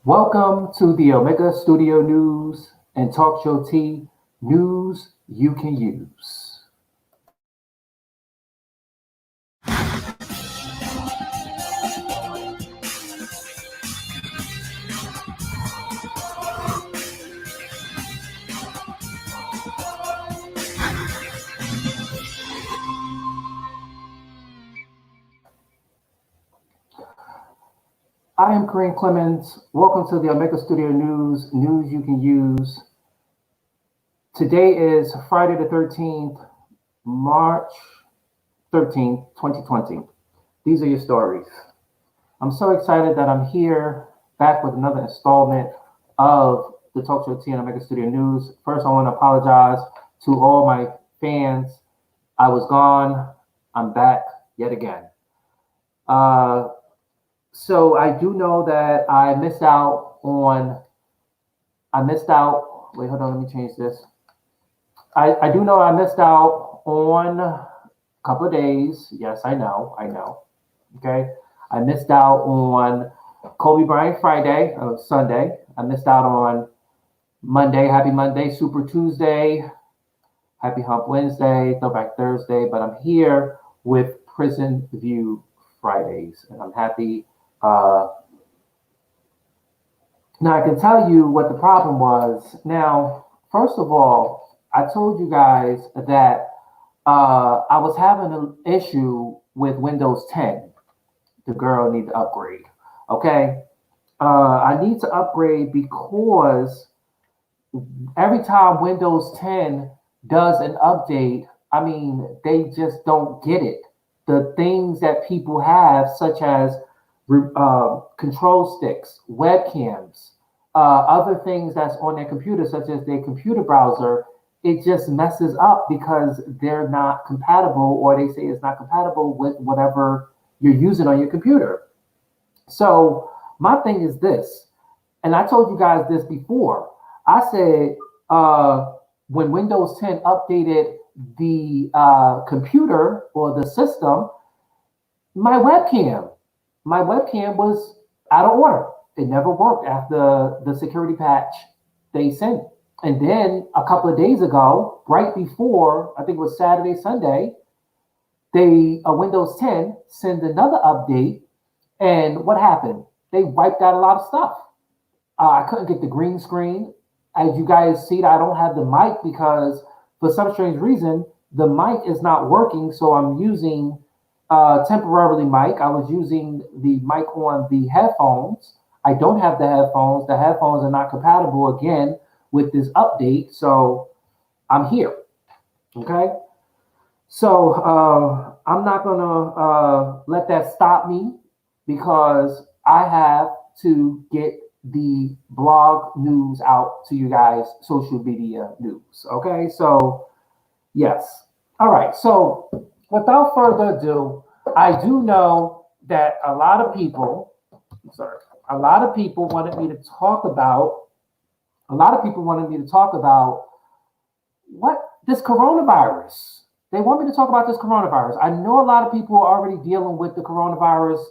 Welcome to the Omega Studio News and TalkShowTea news you can use. I am Kareem Clemens. Welcome to the Omega Studio News you can use. Today is Friday the 13th, March 13th, 2020. These are your stories. I'm so excited that I'm here back with another installment of the TalkShowTea and Omega Studio News. First, I want to apologize to all my fans. I was gone. I'm back yet again. So I do know that I missed out, wait, hold on, let me change this. I do know I missed out on a couple of days. Yes, I know. Okay. I missed out on Kobe Bryant Friday, Sunday. I missed out on Monday, Happy Monday, Super Tuesday, Happy Hump Wednesday, Throwback Thursday, but I'm here with Prison View Fridays, and I'm happy. Now, I can tell you what the problem was. Now, first of all, I told you guys that I was having an issue with Windows 10. The girl needs to upgrade. Okay. I need to upgrade because every time Windows 10 does an update, they just don't get it. The things that people have, such as control sticks, webcams, other things that's on their computer, such as their computer browser, it just messes up because they're not compatible, or they say it's not compatible with whatever you're using on your computer. So my thing is this, and I told you guys this before. I said when Windows 10 updated the computer or the system, my webcam was out of order. It never worked after the security patch they sent. And then a couple of days ago, right before, I think it was Saturday, Sunday, they Windows 10 sent another update. And what happened? They wiped out a lot of stuff. I couldn't get the green screen. As you guys see, I don't have the mic because for some strange reason, the mic is not working. So I'm using temporarily mic. I was using the mic on the headphones. I don't have the headphones. The headphones are not compatible again with this update. So I'm here. Okay. So I'm not gonna let that stop me because I have to get the blog news out to you guys, social media news. Okay. So yes. All right. So without further ado, I do know that a lot of people wanted me to talk about what this coronavirus. They want me to talk about this coronavirus. I know a lot of people are already dealing with the coronavirus,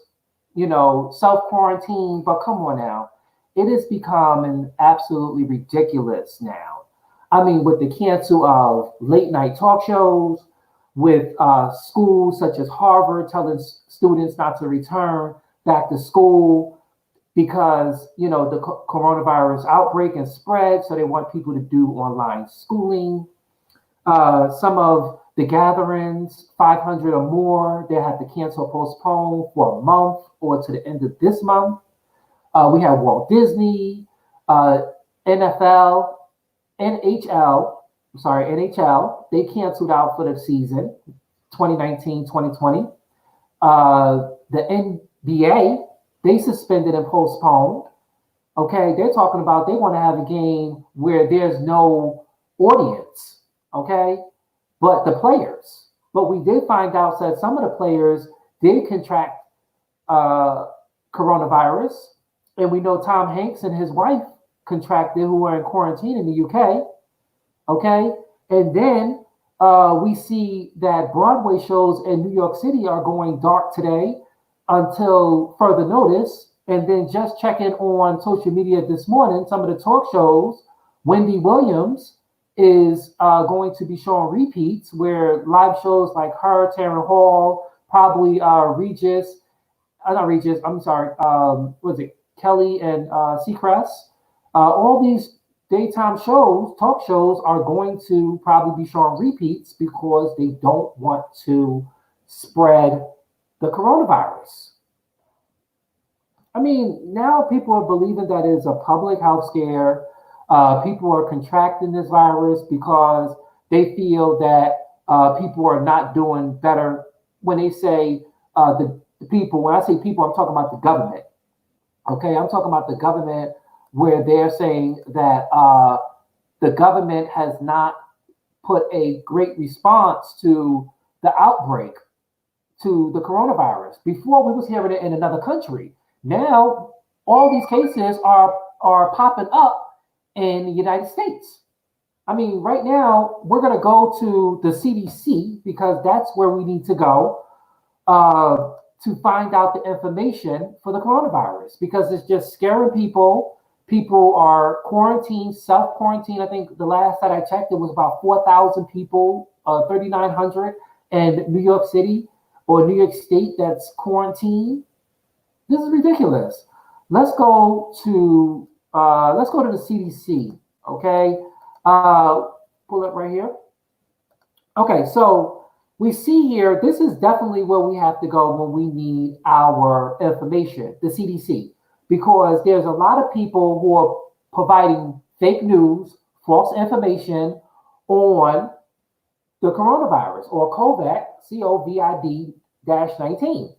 self-quarantine, but come on now. It has become absolutely ridiculous now. With the cancel of late night talk shows, with schools such as Harvard telling students not to return back to school because, the coronavirus outbreak and spread. So they want people to do online schooling. Some of the gatherings, 500 or more, they have to cancel or postpone for a month or to the end of this month. We have Walt Disney, NFL, NHL, they canceled out for the season 2019-2020. The NBA, they suspended and postponed. Okay, they're talking about they want to have a game where there's no audience. Okay, but the players. But we did find out that some of the players did contract coronavirus, and we know Tom Hanks and his wife contracted, who are in quarantine in the UK. Okay, and then we see that Broadway shows in New York City are going dark today until further notice. And then just checking on social media this morning, some of the talk shows, Wendy Williams is going to be showing repeats where live shows like her, Taryn Hall, probably Regis, not Regis, I'm sorry, what is it, Kelly and Seacrest. All these daytime shows, talk shows, are going to probably be showing repeats because they don't want to spread the coronavirus. I mean, now people are believing that it's a public health scare. People are contracting this virus because they feel that people are not doing better. When they say the people, when I say people, I'm talking about the government. Okay, I'm talking about the government where they're saying that the government has not put a great response to the outbreak, to the coronavirus. Before we was hearing it in another country. Now all these cases are popping up in the United States. I mean, right now we're going to go to the CDC because that's where we need to go to find out the information for the coronavirus because it's just scaring people. People are quarantined, self quarantined. I think the last that I checked, it was about 4,000 people, 3,900 in New York City or New York State that's quarantined. This is ridiculous. Let's go to the CDC. Okay, pull it right here. Okay, so we see here. This is definitely where we have to go when we need our information. The CDC, because there's a lot of people who are providing fake news, false information on the coronavirus or COVID 19.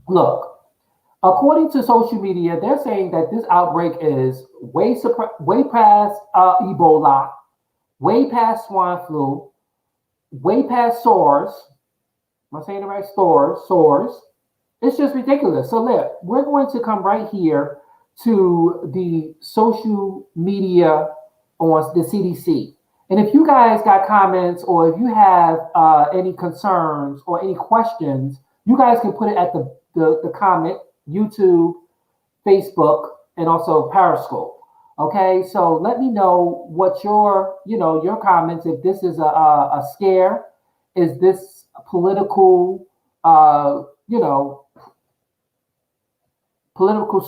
Look, according to social media, they're saying that this outbreak is way past Ebola, way past swine flu, way past SARS. Am I saying it right? SARS. It's just ridiculous. So look, we're going to come right here to the social media on the CDC. And if you guys got comments or if you have any concerns or any questions, you guys can put it at the comment, YouTube, Facebook, and also Periscope. Okay, so let me know what your comments. If this is a scare, is this a political, political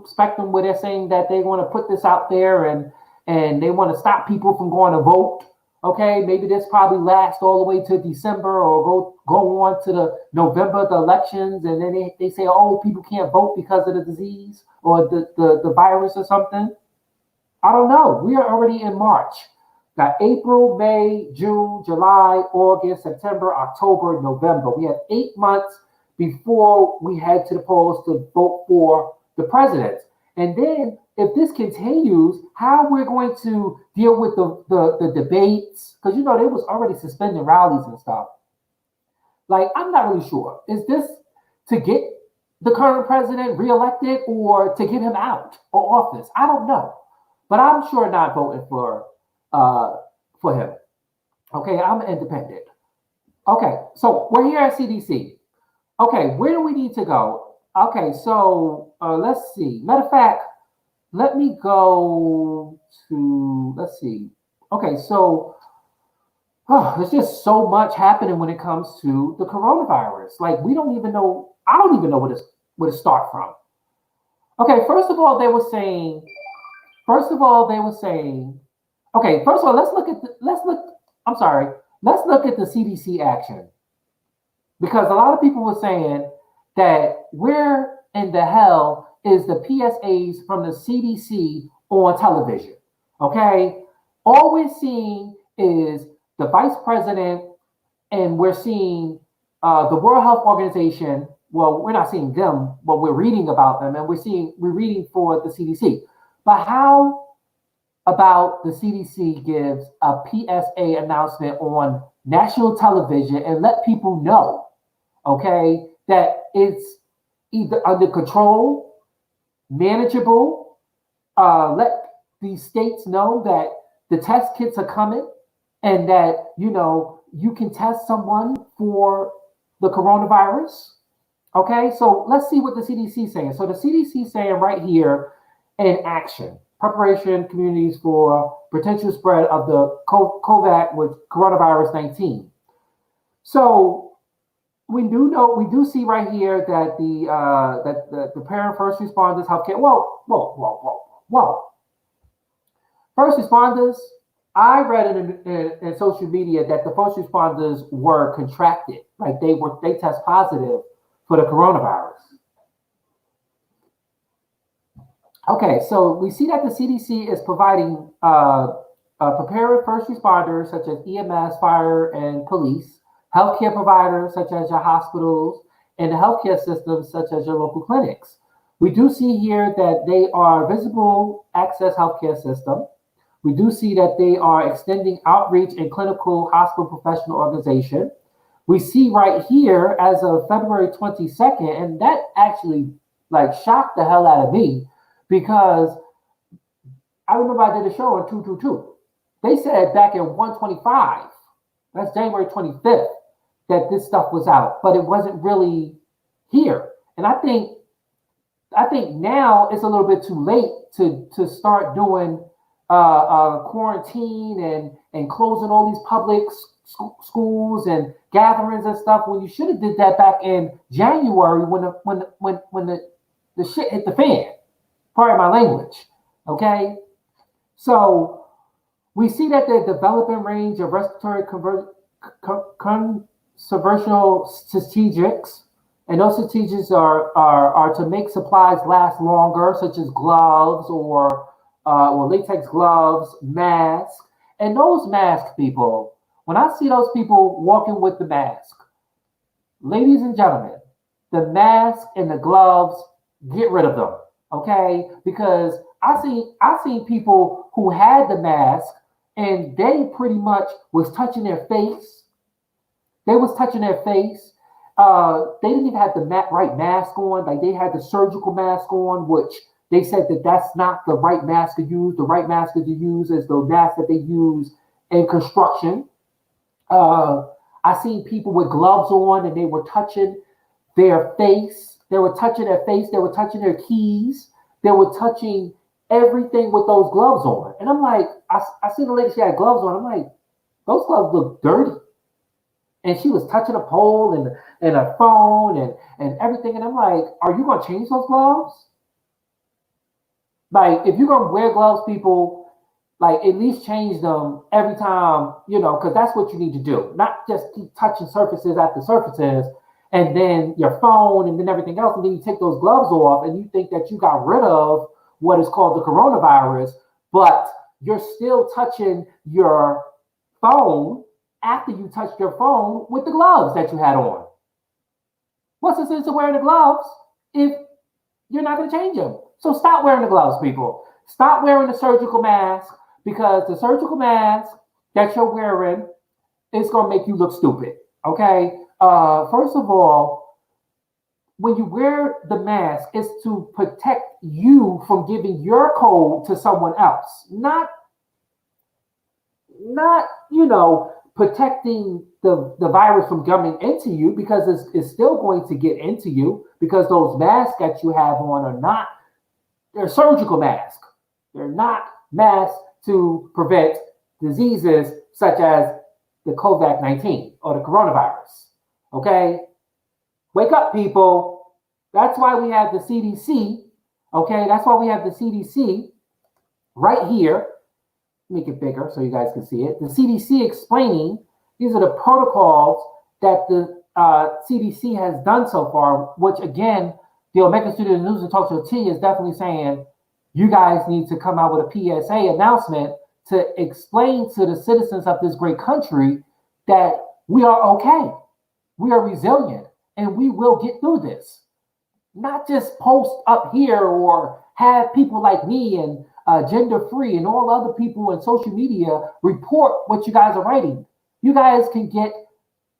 spectrum where they're saying that they want to put this out there and they want to stop people from going to vote. Okay, maybe this probably lasts all the way to December or go on to the November, the elections, and then they say, oh, people can't vote because of the disease or the virus or something. I don't know. We are already in March. Got April, May, June, July, August, September, October, November. We have 8 months before we head to the polls to vote for the president. And then if this continues, how we're going to deal with the debates, because they was already suspending rallies and stuff. Like, I'm not really sure. Is this to get the current president reelected or to get him out of office? I don't know. But I'm sure not voting for him. Okay, I'm independent. Okay, so we're here at CDC. Okay, where do we need to go? Okay, so let's see. Matter of fact, let me go to, let's see. Okay, so there's just so much happening when it comes to the coronavirus. Like, we don't even know, I don't even know where to start from. Okay, first of all, they were saying, okay, first of all, let's look at the CDC action. Because a lot of people were saying that where in the hell is the PSAs from the CDC on television? Okay, all we're seeing is the vice president, and we're seeing the World Health Organization. Well, we're not seeing them, but we're reading about them, and we're reading for the CDC. But how about the CDC gives a PSA announcement on national television and let people know, okay, that it's either under control, manageable, let these states know that the test kits are coming and that, you can test someone for the coronavirus. Okay, so let's see what the CDC is saying. So the CDC is saying right here in action, preparation communities for potential spread of the COVID with coronavirus 19. So we do see right here that the parent first responders, healthcare. Whoa. First responders. I read in social media that the first responders were contracted, like they test positive for the coronavirus. Okay, so we see that the CDC is providing preparing first responders such as EMS, fire, and police, healthcare providers such as your hospitals, and the healthcare systems such as your local clinics. We do see here that they are visible access healthcare system. We do see that they are extending outreach and clinical hospital professional organization. We see right here as of February 22nd, and that actually like shocked the hell out of me because I remember I did a show on 222. They said back in 125, that's January 25th, that this stuff was out, but it wasn't really here. And I think now it's a little bit too late to start doing quarantine and closing all these public schools and gatherings and stuff when you should have did that back in January when the shit hit the fan. Pardon my language. Okay, so we see that the developing range of respiratory conservational strategics, and those strategies are to make supplies last longer, such as gloves or latex gloves, masks, and those masks, people. When I see those people walking with the mask, ladies and gentlemen, the mask and the gloves, get rid of them, okay? Because I seen people who had the mask and they pretty much was touching their face. They was touching their face. They didn't even have the right mask on. Like they had the surgical mask on, which they said that that's not the right mask to use. The right mask to use is the mask that they use in construction. I seen people with gloves on and they were touching their face. They were touching their face. They were touching their keys. They were touching everything with those gloves on. And I'm like, I seen the lady, she had gloves on. I'm like, those gloves look dirty. And she was touching a pole and a phone and everything. And I'm like, are you going to change those gloves? Like, if you're going to wear gloves, people, like, at least change them every time, because that's what you need to do. Not just keep touching surfaces after surfaces and then your phone and then everything else. And then you take those gloves off and you think that you got rid of what is called the coronavirus, but you're still touching your phone after you touched your phone with the gloves that you had on. What's the sense of wearing the gloves if you're not going to change them? So stop wearing the gloves, people. Stop wearing the surgical mask because the surgical mask that you're wearing is going to make you look stupid, okay? First of all, when you wear the mask, it's to protect you from giving your cold to someone else, not protecting the virus from coming into you, because it's still going to get into you, because those masks that you have on they're surgical masks. They're not masks to prevent diseases such as the COVID-19 or the coronavirus. Okay? Wake up, people. That's why we have the CDC. Okay? That's why we have the CDC right here. Make it bigger so you guys can see it. The CDC explaining these are the protocols that the CDC has done so far, which again, the OmegaStudioNews and TalkShowTea is definitely saying you guys need to come out with a PSA announcement to explain to the citizens of this great country that we are okay, we are resilient, and we will get through this. Not just post up here or have people like me and Gender Free and all other people in social media report what you guys are writing. You guys can get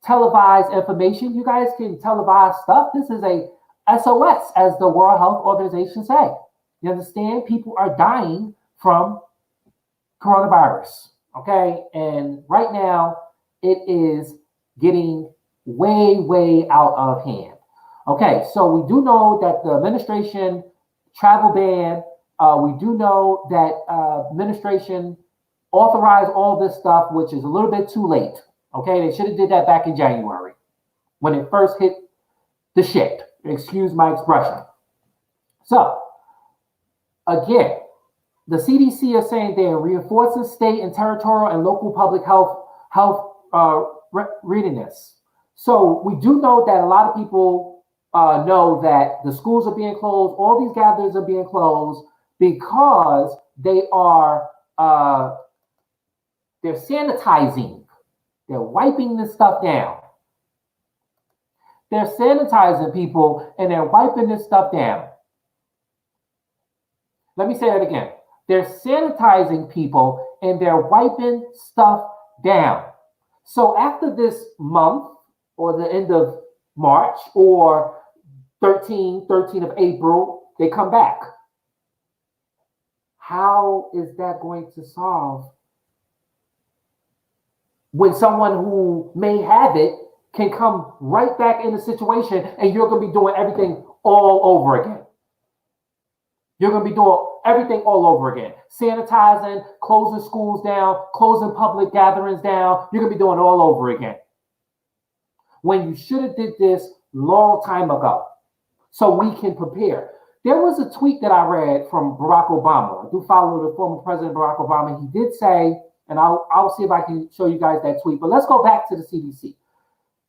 televised information. You guys can televise stuff. This is a SOS, as the World Health Organization say. You understand? People are dying from coronavirus. Okay, and right now it is getting way out of hand. Okay, so we do know that the administration travel ban. We do know that administration authorized all this stuff, which is a little bit too late. Okay, they should have did that back in January when it first hit the shit. Excuse my expression. So again, the CDC is saying they're reinforcing state and territorial and local public health readiness. So we do know that a lot of people know that the schools are being closed, all these gatherings are being closed because they are they're sanitizing, they're wiping this stuff down. They're sanitizing people and they're wiping this stuff down. Let me say that again. They're sanitizing people and they're wiping stuff down. So after this month or the end of March or 13 of April, they come back. How is that going to solve when someone who may have it can come right back in the situation and you're going to be doing everything all over again? You're going to be doing everything all over again. Sanitizing, closing schools down, closing public gatherings down. You're going to be doing it all over again. When you should have did this long time ago so we can prepare. There was a tweet that I read from Barack Obama. I do follow the former President Barack Obama. He did say, and I'll see if I can show you guys that tweet, but let's go back to the CDC.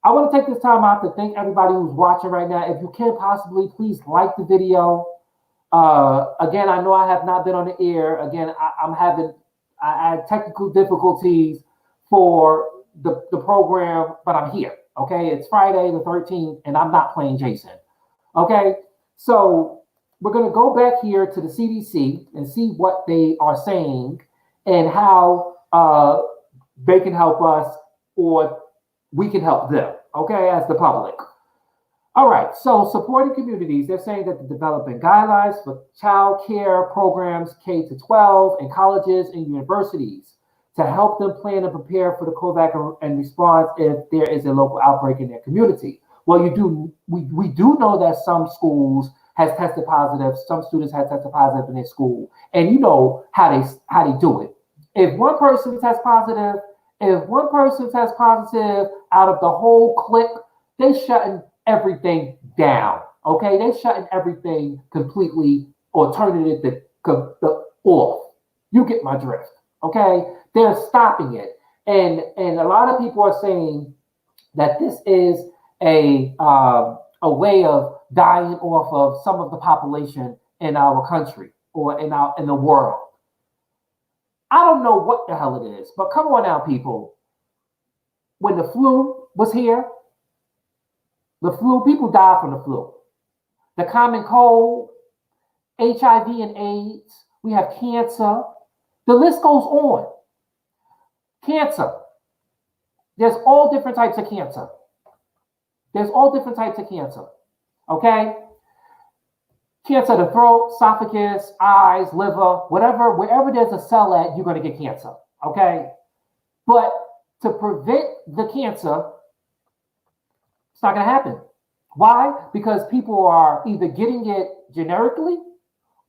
I want to take this time out to thank everybody who's watching right now. If you can possibly, please like the video. Again, I know I have not been on the air. Again, I had technical difficulties for the program, but I'm here. Okay, it's Friday the 13th, and I'm not playing Jason. Okay, so we're going to go back here to the CDC and see what they are saying and how they can help us or we can help them, okay, as the public. All right, so supporting communities, they're saying that they're developing guidelines for child care programs K to 12 in colleges and universities to help them plan and prepare for the COVAX and response if there is a local outbreak in their community. Well, we do know that some schools has tested positive, some students have tested positive in their school, and you know how they do it. If one person tests positive, out of the whole clique, they shutting everything down. Okay, they shutting everything completely or turning it off. You get my drift. Okay, they're stopping it, and a lot of people are saying that this is a way of dying off of some of the population in our country or in the world. I don't know what the hell it is, but come on now, people. When the flu was here, people died from the flu. The common cold, HIV and AIDS, we have cancer. The list goes on. Cancer. There's all different types of cancer. Okay? Cancer of the throat, esophagus, eyes, liver, whatever, wherever there's a cell at, you're going to get cancer. Okay? But to prevent the cancer, it's not going to happen. Why? Because people are either getting it generically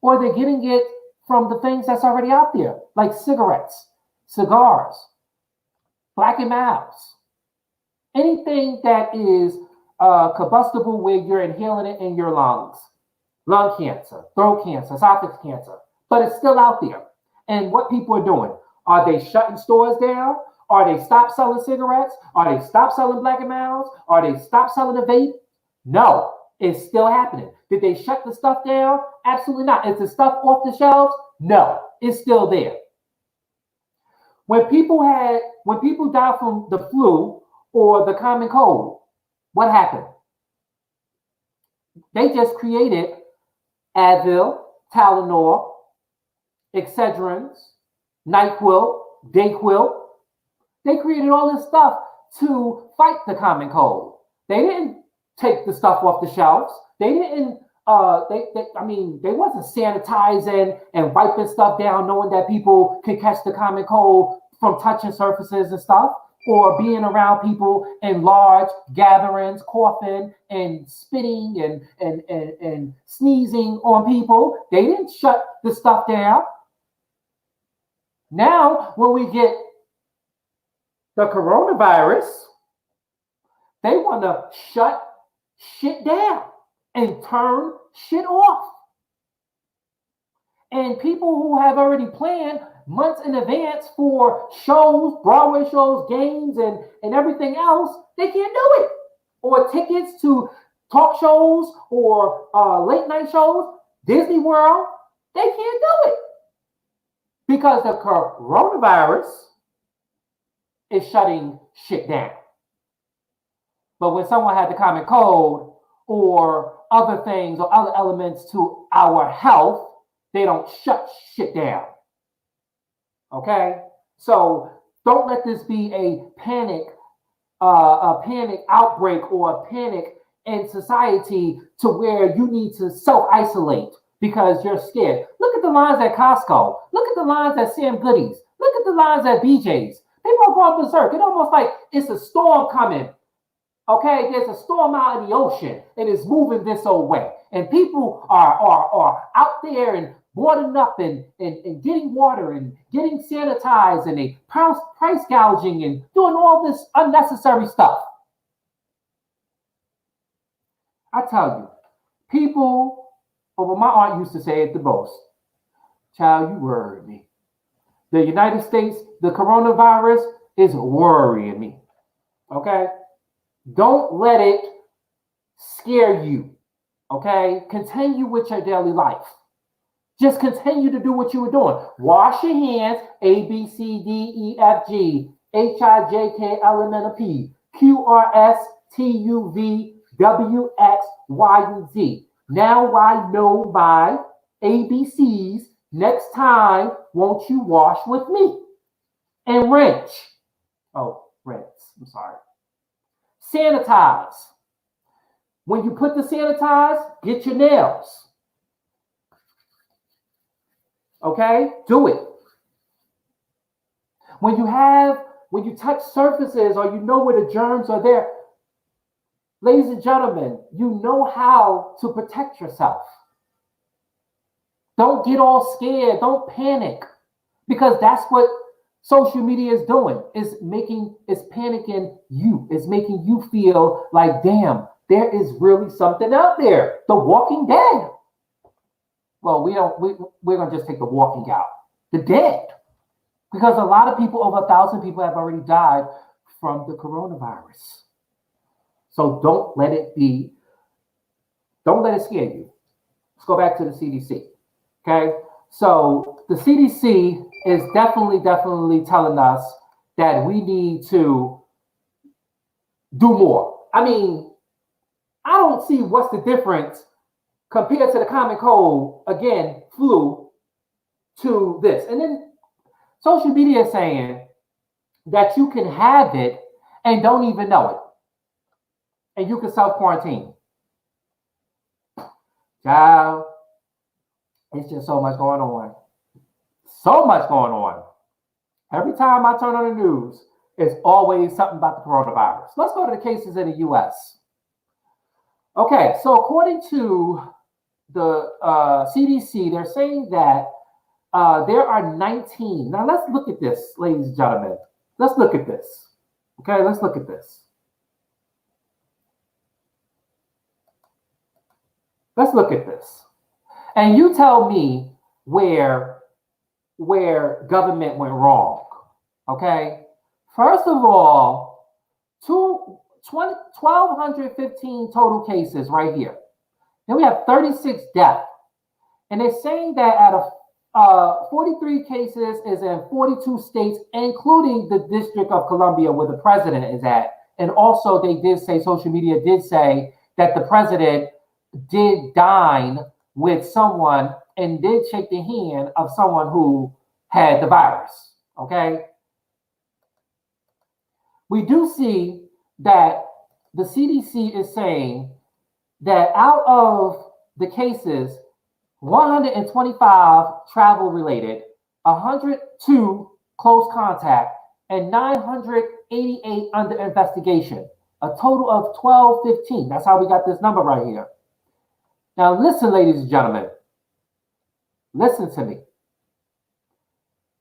or they're getting it from the things that's already out there, like cigarettes, cigars, Black and Milds, anything that is combustible where you're inhaling it in your lungs. Lung cancer, throat cancer, esophagus cancer, but it's still out there. And what people are doing, are they shutting stores down? Are they stop selling cigarettes? Are they stop selling Black and Milds? Are they stop selling the vape? No, it's still happening. Did they shut the stuff down? Absolutely not. Is the stuff off the shelves? No, it's still there. When people die from the flu or the common cold, what happened? They just created Advil, Tylenol, Excedrins, NyQuil, DayQuil. They created all this stuff to fight the common cold. They didn't take the stuff off the shelves. They didn't. They wasn't sanitizing and wiping stuff down, knowing that people could catch the common cold from touching surfaces and stuff. or being around people in large gatherings, coughing and spitting and sneezing on people. They didn't shut the stuff down. Now, when we get the coronavirus, they want to shut shit down and turn shit off. And people who have already planned months in advance for shows, Broadway shows, games, and everything else, they can't do it. Or tickets to talk shows or late night shows, Disney World, they can't do it. Because the coronavirus is shutting shit down. But when someone had the common cold or other things or other elements to our health, they don't shut shit down. Okay? So don't let this be a panic outbreak or a panic in society to where you need to self-isolate because you're scared. Look at the lines at Costco. Look at the lines at Sam Goody's. Look at the lines at BJ's. People are going berserk. It's almost like it's a storm coming. Okay, there's a storm out in the ocean and it's moving this old way. And people are out there and boarding up and getting water and getting sanitized and they price gouging and doing all this unnecessary stuff. I tell you, people, well, my aunt used to say it the most. Child, you worry me. The United States, the coronavirus is worrying me. Okay? Don't let it scare you. Okay? Continue with your daily life. Just continue to do what you were doing. Wash your hands. A, B, C, D, E, F, G, H, I, J, K, L, M, N, P, Q, R, S, T, U, V, W, X, Y, and Z. Now I know my ABCs. Next time, won't you wash with me? And rinse. Oh, rinse. I'm sorry. Sanitize. When you put the sanitize, get your nails. Okay? Do it. When you touch surfaces or you know where the germs are there, ladies and gentlemen, you know how to protect yourself. Don't get all scared. Don't panic. Because that's what social media is doing. It's panicking you. It's making you feel like, damn, there is really something out there. The Walking Dead. Well, we're going to just take The Walking out. The dead. Because a lot of people, over 1,000 people have already died from the coronavirus. So don't let it scare you. Let's go back to the CDC. Okay? So the CDC is definitely telling us that we need to do more. I mean, I don't see what's the difference compared to the common cold, again, flu, to this. And then social media is saying that you can have it and don't even know it. And you can self-quarantine. Child, it's just so much going on. So much going on. Every time I turn on the news, it's always something about the coronavirus. Let's go to the cases in the U.S. Okay, so according to the CDC, they're saying that there are 19. Now let's look at this, ladies and gentlemen. Let's look at this. Okay, let's look at this. Let's look at this. And you tell me where government went wrong. Okay? First of all, 1,215 total cases right here. Then we have 36 deaths. And they're saying that out of 43 cases is in 42 states, including the District of Columbia where the president is at. And also they did say, social media did say that the president did dine with someone and did shake the hand of someone who had the virus. Okay? We do see that the CDC is saying that out of the cases, 125 travel related, 102 close contact, and 900 988 under investigation. A total of 1215. That's how we got this number right here. Now listen, ladies and gentlemen. Listen to me.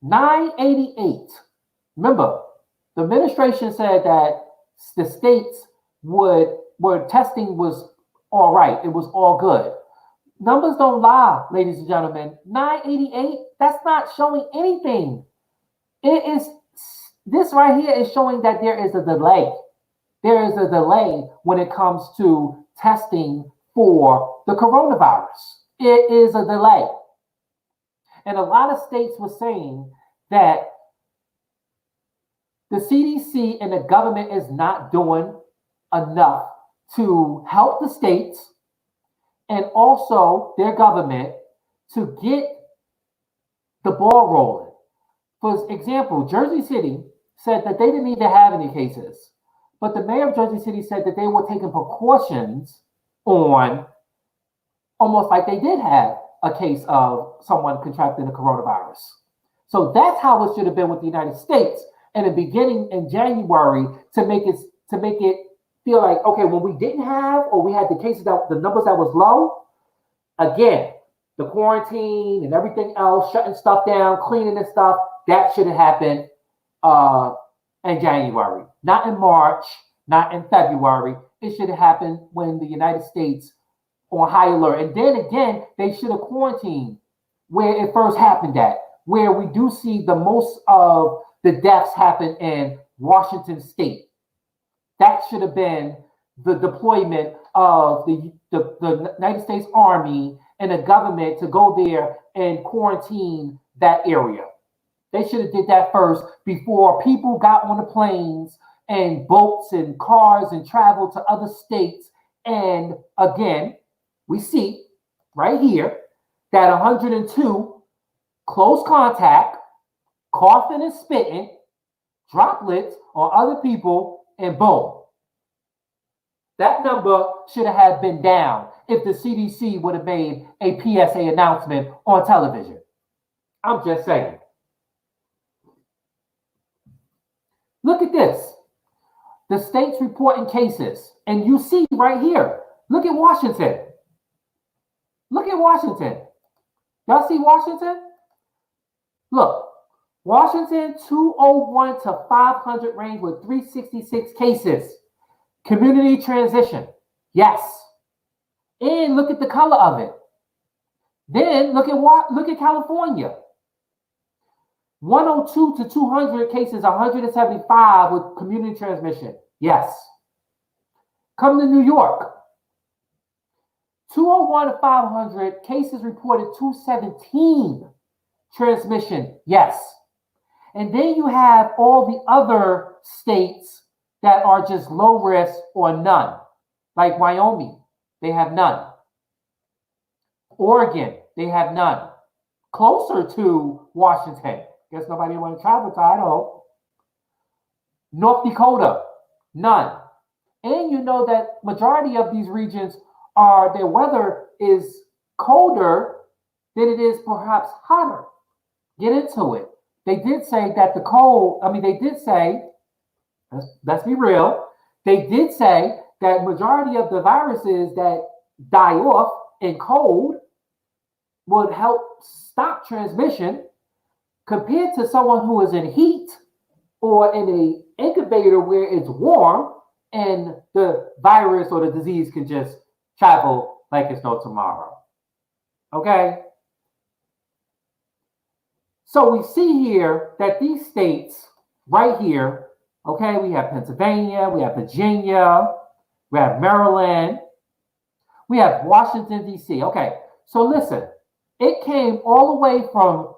988. Remember, the administration said that the states where testing was all right. It was all good. Numbers don't lie, ladies and gentlemen. 988, that's not showing anything. This right here is showing that there is a delay. There is a delay when it comes to testing for the coronavirus. It is a delay. And a lot of states were saying that the CDC and the government is not doing enough to help the states and also their government to get the ball rolling. For example, Jersey City said that they didn't even have any cases, but the mayor of Jersey City said that they were taking precautions on almost like they did have a case of someone contracting the coronavirus. So that's how it should have been with the United States in the beginning in January to make it feel like, okay, when we didn't have or we had the cases that the numbers that was low, again, the quarantine and everything else, shutting stuff down, cleaning and stuff, that should have happened in January, not in March, not in February. It should have happened when the United States on high alert. And then again, they should have quarantined where it first happened at, where we do see the most of the deaths happen in Washington State. That should have been the deployment of the United States Army and the government to go there and quarantine that area. They should have did that first before people got on the planes and boats and cars and traveled to other states. And again, we see right here that 102 close contact, coughing and spitting, droplets on other people, and boom. That number should have been down if the CDC would have made a PSA announcement on television. I'm just saying. Look at this. The states reporting cases. And you see right here. Look at Washington. Look at Washington. Y'all see Washington? Look. Washington, 201 to 500 range with 366 cases. Community transition. Yes. And look at the color of it. Then look at California. 102 to 200 cases, 175 with community transmission. Yes. Come to New York. 201 to 500 cases reported, 217 transmission. Yes. And then you have all the other states that are just low risk or none. Like Wyoming, they have none. Oregon, they have none. Closer to Washington. Guess nobody want to travel to Idaho. North Dakota, none. And you know that majority of these regions their weather is colder than it is perhaps hotter. Get into it. They did say that let's be real. They did say that majority of the viruses that die off in cold would help stop transmission compared to someone who is in heat or in an incubator where it's warm and the virus or the disease can just travel like it's no tomorrow. Okay? So we see here that these states right here, okay, we have Pennsylvania, we have Virginia, we have Maryland, we have Washington, D.C. Okay, so listen, it came all the way from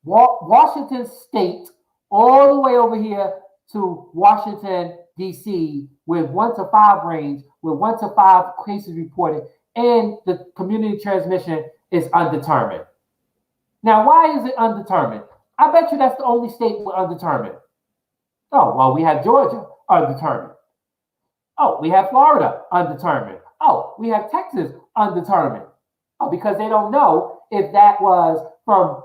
Washington State all the way over here to Washington, D.C. with 1 to 5 range, with 1 to 5 cases reported, and the community transmission is undetermined. Now, why is it undetermined? I bet you that's the only state with undetermined. Oh, well, we have Georgia, undetermined. Oh, we have Florida, undetermined. Oh, we have Texas, undetermined. Oh, because they don't know if that was from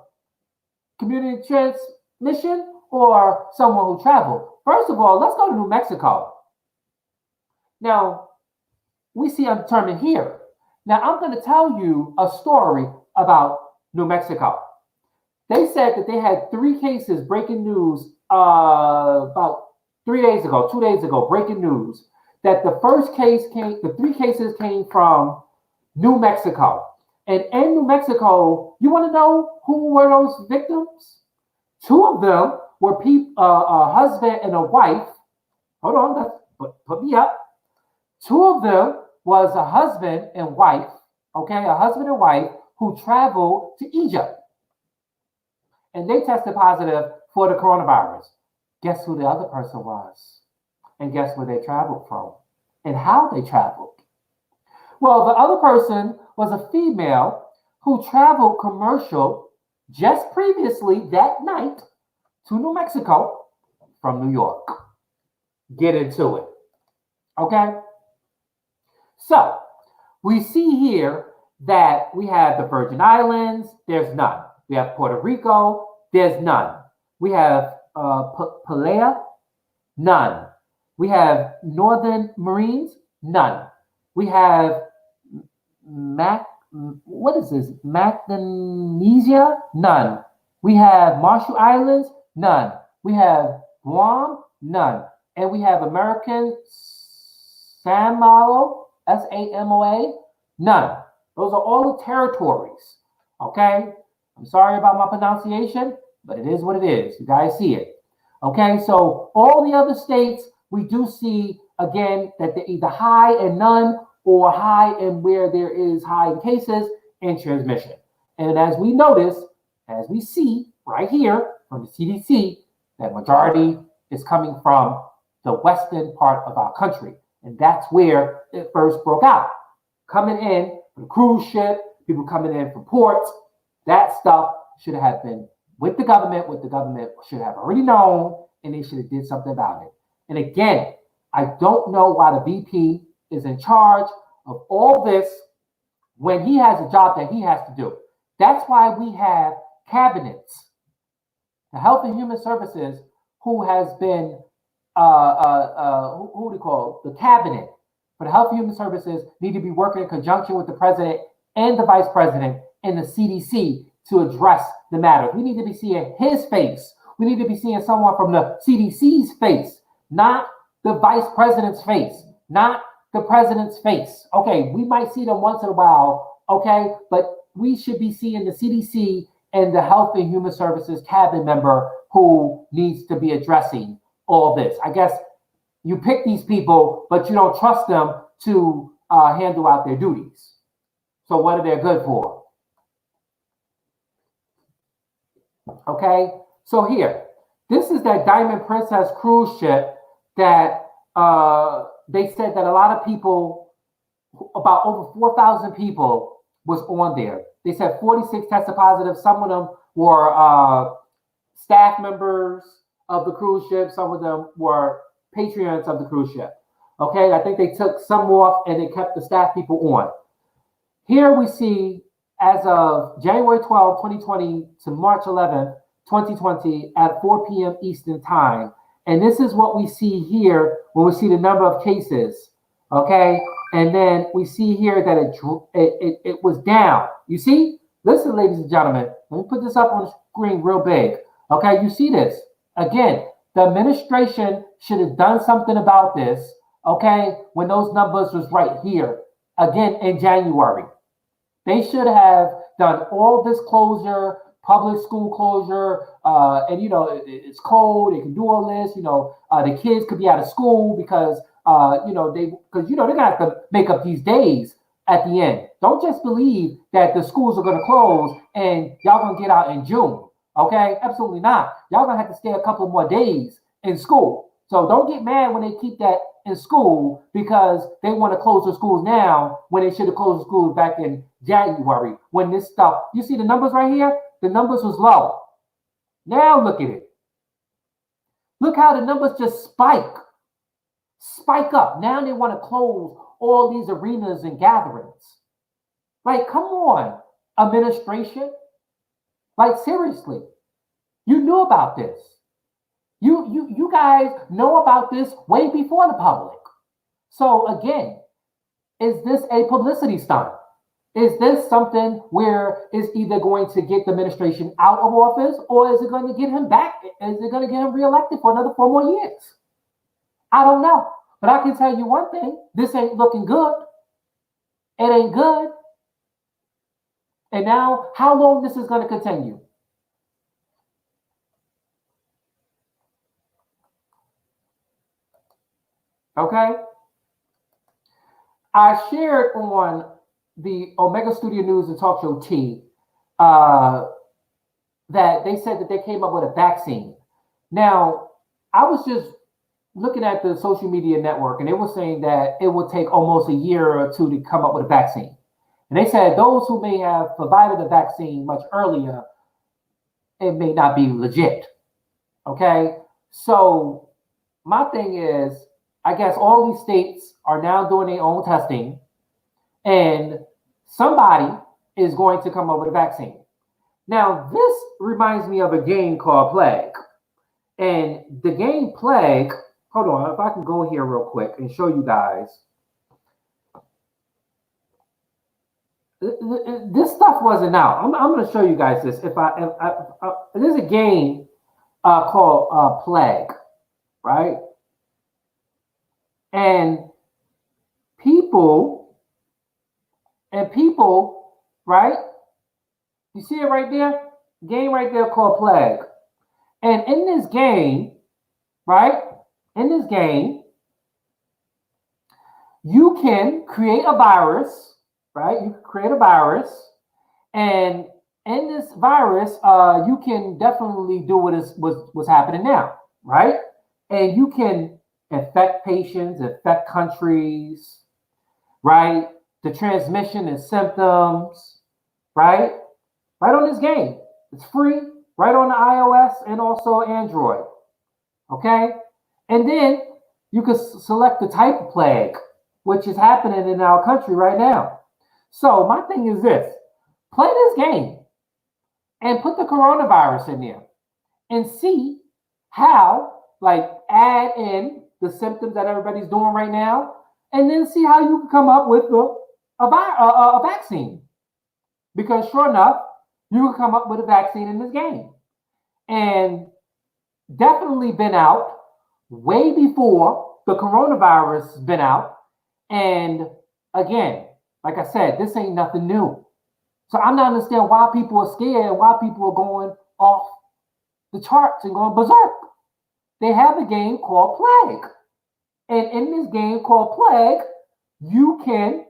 community transmission or someone who traveled. First of all, let's go to New Mexico. Now, we see a term in here. Now, I'm going to tell you a story about New Mexico. They said that they had 3 cases, breaking news, about 3 days ago, 2 days ago, breaking news, that the 3 cases came from New Mexico. And in New Mexico, you want to know who were those victims? 2 of them were a husband and a wife. Hold on, put me up. 2 of them was a husband and wife, okay, a husband and wife who traveled to Egypt. And they tested positive for the coronavirus. Guess who the other person was? And guess where they traveled from? And how they traveled? Well, the other person was a female who traveled commercial just previously that night to New Mexico from New York. Get into it. Okay? So, we see here that we have the Virgin Islands, there's none. We have Puerto Rico, there's none. We have Palea, none. We have Northern Marines, none. We have Micronesia, none. We have Marshall Islands, none. We have Guam, none. And we have American Samoa, Samoa, none. Those are all the territories. Okay? I'm sorry about my pronunciation, but it is what it is. You guys see it. Okay? So all the other states, we do see, again, that they're either high and none or high and where there is high in cases and transmission. And as we notice, as we see right here from the CDC, that majority is coming from the western part of our country. And that's where it first broke out. Coming in from cruise ship, people coming in from ports, that stuff should have been with the government, what the government should have already known, and they should have did something about it. And again, I don't know why the VP is in charge of all this when he has a job that he has to do. That's why we have cabinets. The Health and Human Services, who has been, who do you call it? The cabinet for the Health and Human Services need to be working in conjunction with the president and the vice president and the CDC to address the matter. We need to be seeing his face. We need to be seeing someone from the CDC's face, not the vice president's face, not the president's face. Okay, we might see them once in a while, okay, but we should be seeing the CDC and the Health and Human Services cabinet member who needs to be addressing all this. I guess you pick these people, but you don't trust them to handle out their duties. So what are they good for? Okay, so here, this is that Diamond Princess cruise ship that they said that a lot of people, about over 4,000 people was on there. They said 46 tested positive. Some of them were staff members of the cruise ship. Some of them were patrons of the cruise ship. Okay, I think they took some off and they kept the staff people on. Here we see, as of January 12, 2020 to March 11, 2020 at 4 p.m. Eastern Time. And this is what we see here when we see the number of cases, okay? And then we see here that it was down. You see? Listen, ladies and gentlemen, let me put this up on the screen real big, okay? You see this? Again, the administration should have done something about this, okay, when those numbers was right here, again, in January. They should have done all this closure, public school closure, and you know, it's cold, they can do all this, you know, the kids could be out of school because you know, they're gonna have to make up these days at the end. Don't just believe that the schools are gonna close and y'all gonna get out in June. Okay, absolutely not. Y'all gonna have to stay a couple more days in school. So don't get mad when they keep that in school because they want to close the schools now when they should have closed the schools back in January. When this stuff, you see the numbers right here? The numbers was low. Now look at it. Look how the numbers just spike up. Now they want to close all these arenas and gatherings. Like, come on, administration. Like, seriously, you knew about this. You guys know about this way before the public. So again, is this a publicity stunt? Is this something where it's either going to get the administration out of office or is it going to get him back? Is it going to get him reelected for another 4 more years? I don't know. But I can tell you one thing, this ain't looking good. It ain't good. And now, how long this is going to continue? Okay? I shared on the OmegaStudioNews and TalkShowTea that they said that they came up with a vaccine. Now, I was just looking at the social media network, and they were saying that it would take almost a year or two to come up with a vaccine. And they said those who may have provided a vaccine much earlier, it may not be legit. Okay? So my thing is, I guess all these states are now doing their own testing, and somebody is going to come up with a vaccine. Now, this reminds me of a game called Plague. And the game Plague, hold on, if I can go here real quick and show you guys. This stuff wasn't out. I'm going to show you guys this. There's a game called Plague, right? And people, right? You see it right there? Game right there called Plague. And in this game, right? In this game, you can create a virus, right? You can create a virus. And in this virus, you can definitely do what's happening now, right? And you can infect patients, infect countries, right? The transmission and symptoms, right? Right on this game. It's free, right on the iOS and also Android. Okay? And then you can select the type of plague, which is happening in our country right now. So my thing is this: play this game and put the coronavirus in there and see how, like, add in the symptoms that everybody's doing right now, and then see how you can come up with a vaccine. Because sure enough, you can come up with a vaccine in this game. And definitely been out way before the coronavirus has been out. And again, like I said, this ain't nothing new. So I'm not understanding why people are scared and why people are going off the charts and going berserk. They have a game called Plague. And in this game called Plague, you can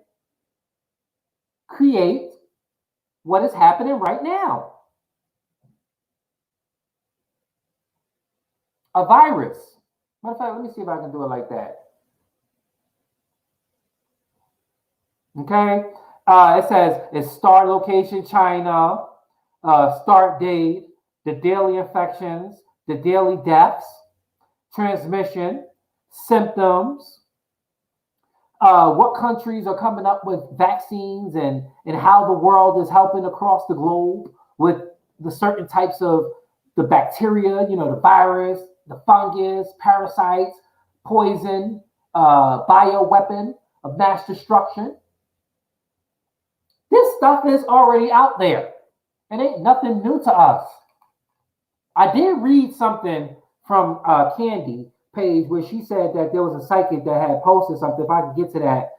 create what is happening right now. A virus. Matter of fact, let me see if I can do it like that. Okay. It says it's start location China, start date, the daily infections, the daily deaths, transmission, symptoms, what countries are coming up with vaccines, and how the world is helping across the globe with the certain types of the bacteria, the virus, the fungus, parasites, poison, bioweapon of mass destruction. This stuff is already out there. It ain't nothing new to us. I did read something from Candy page where she said that there was a psychic that had posted something. If I could get to that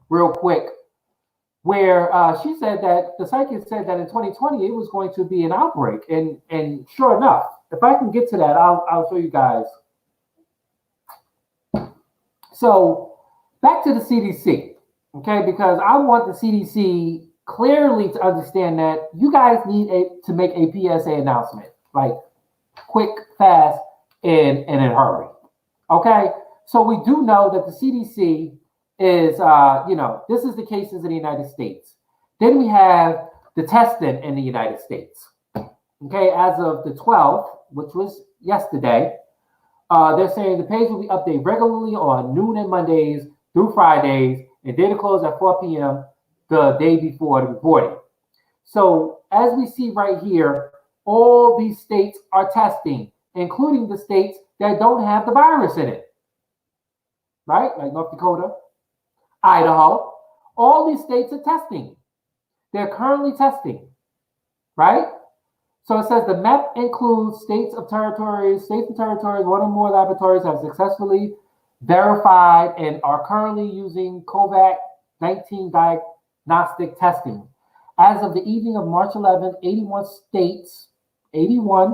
real quick, where she said that the psychic said that in 2020 it was going to be an outbreak, and sure enough, if I can get to that, I'll show you guys. So back to the CDC, okay? Because I want the CDC clearly to understand that you guys need to make a PSA announcement, like quick, fast, and in a hurry. Okay, so we do know that the CDC is, this is the cases in the United States. Then we have the testing in the United States. Okay, as of the 12th, which was yesterday, they're saying the page will be updated regularly on noon and Mondays through Fridays, and data close at 4 p.m. the day before the reporting. So as we see right here, all these states are testing. including the states that don't have the virus in it, right? Like North Dakota, Idaho. All these states are testing. They're currently testing, right? So it says the map includes states and territories, one or more laboratories have successfully verified and are currently using COVID-19 diagnostic testing. As of the evening of March 11th, 81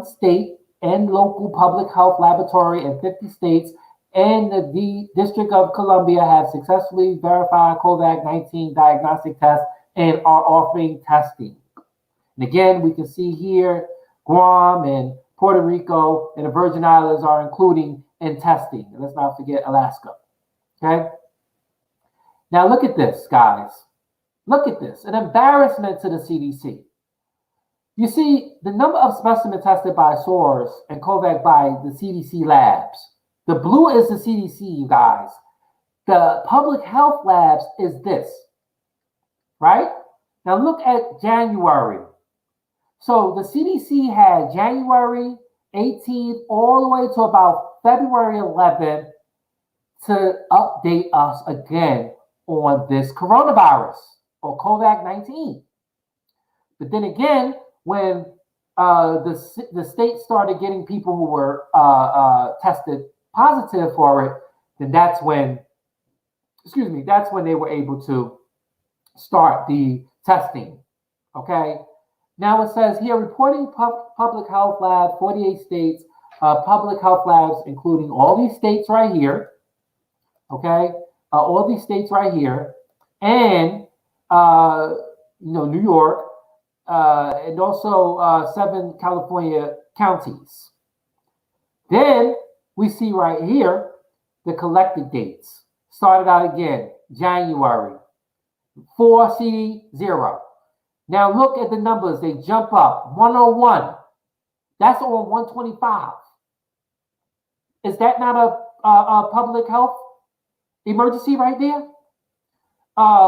state and local public health laboratory and 50 states and the District of Columbia have successfully verified COVID-19 diagnostic tests and are offering testing. And again, we can see here Guam and Puerto Rico and the Virgin Islands are including in testing. And let's not forget Alaska. Okay? Now look at this, guys. Look at this. An embarrassment to the CDC. You see, the number of specimens tested by SARS and COVID by the CDC labs. The blue is the CDC, you guys. The public health labs is this. Right? Now look at January. So the CDC had January 18th all the way to about February 11th to update us again on this coronavirus or COVID-19. But then again, when the state started getting people who were tested positive for it, then that's when they were able to start the testing. Okay. Now it says here, reporting public health lab, 48 states, public health labs, including all these states right here. Okay. All these states right here. And, New York, and also 7 California counties. Then we see right here the collected dates. Started out again, January, 4C0. Now look at the numbers. They jump up. 101. That's on 125. Is that not a public health emergency right there?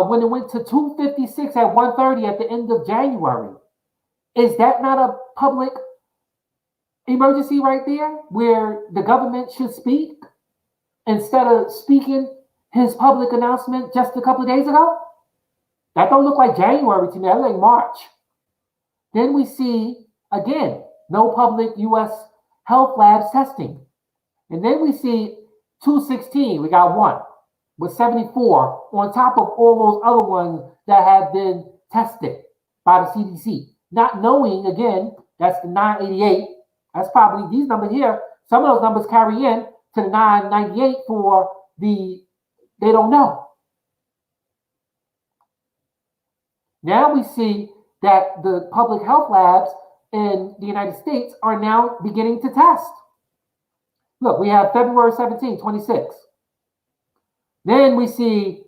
When it went to 256 at 1:30 at the end of January, is that not a public emergency right there where the government should speak instead of speaking his public announcement just a couple of days ago? That don't look like January to me. That looks like March. Then we see, again, no public U.S. health labs testing. And then we see 216. We got one with 74 on top of all those other ones that have been tested by the CDC. Not knowing, again, that's the 988. That's probably these numbers here. Some of those numbers carry in to the 998 for they don't know. Now we see that the public health labs in the United States are now beginning to test. Look, we have February 17, 26. Then we see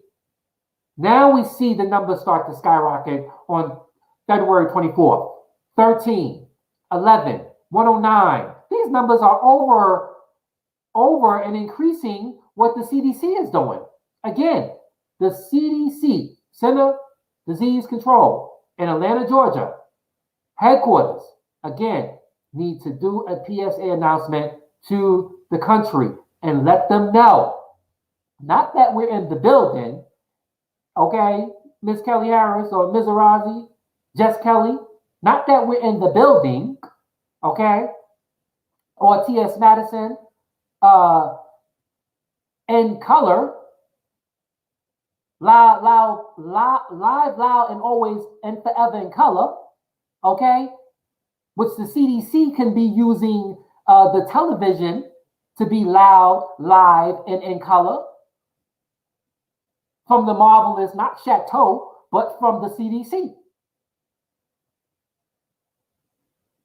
the numbers start to skyrocket on February 24th, 13, 11, 109. These numbers are over and increasing what the CDC is doing. Again, the CDC, Center Disease Control in Atlanta, Georgia, headquarters, again, need to do a PSA announcement to the country and let them know. Not that we're in the building, okay, Miss Kelly Harris or Ms. Arazi, Jess Kelly, not that we're in the building, okay, or T.S. Madison, in color, live, loud, and always and forever in color, okay, which the CDC can be using the television to be loud, live, and in color from the marvelous, not Chateau, but from the CDC.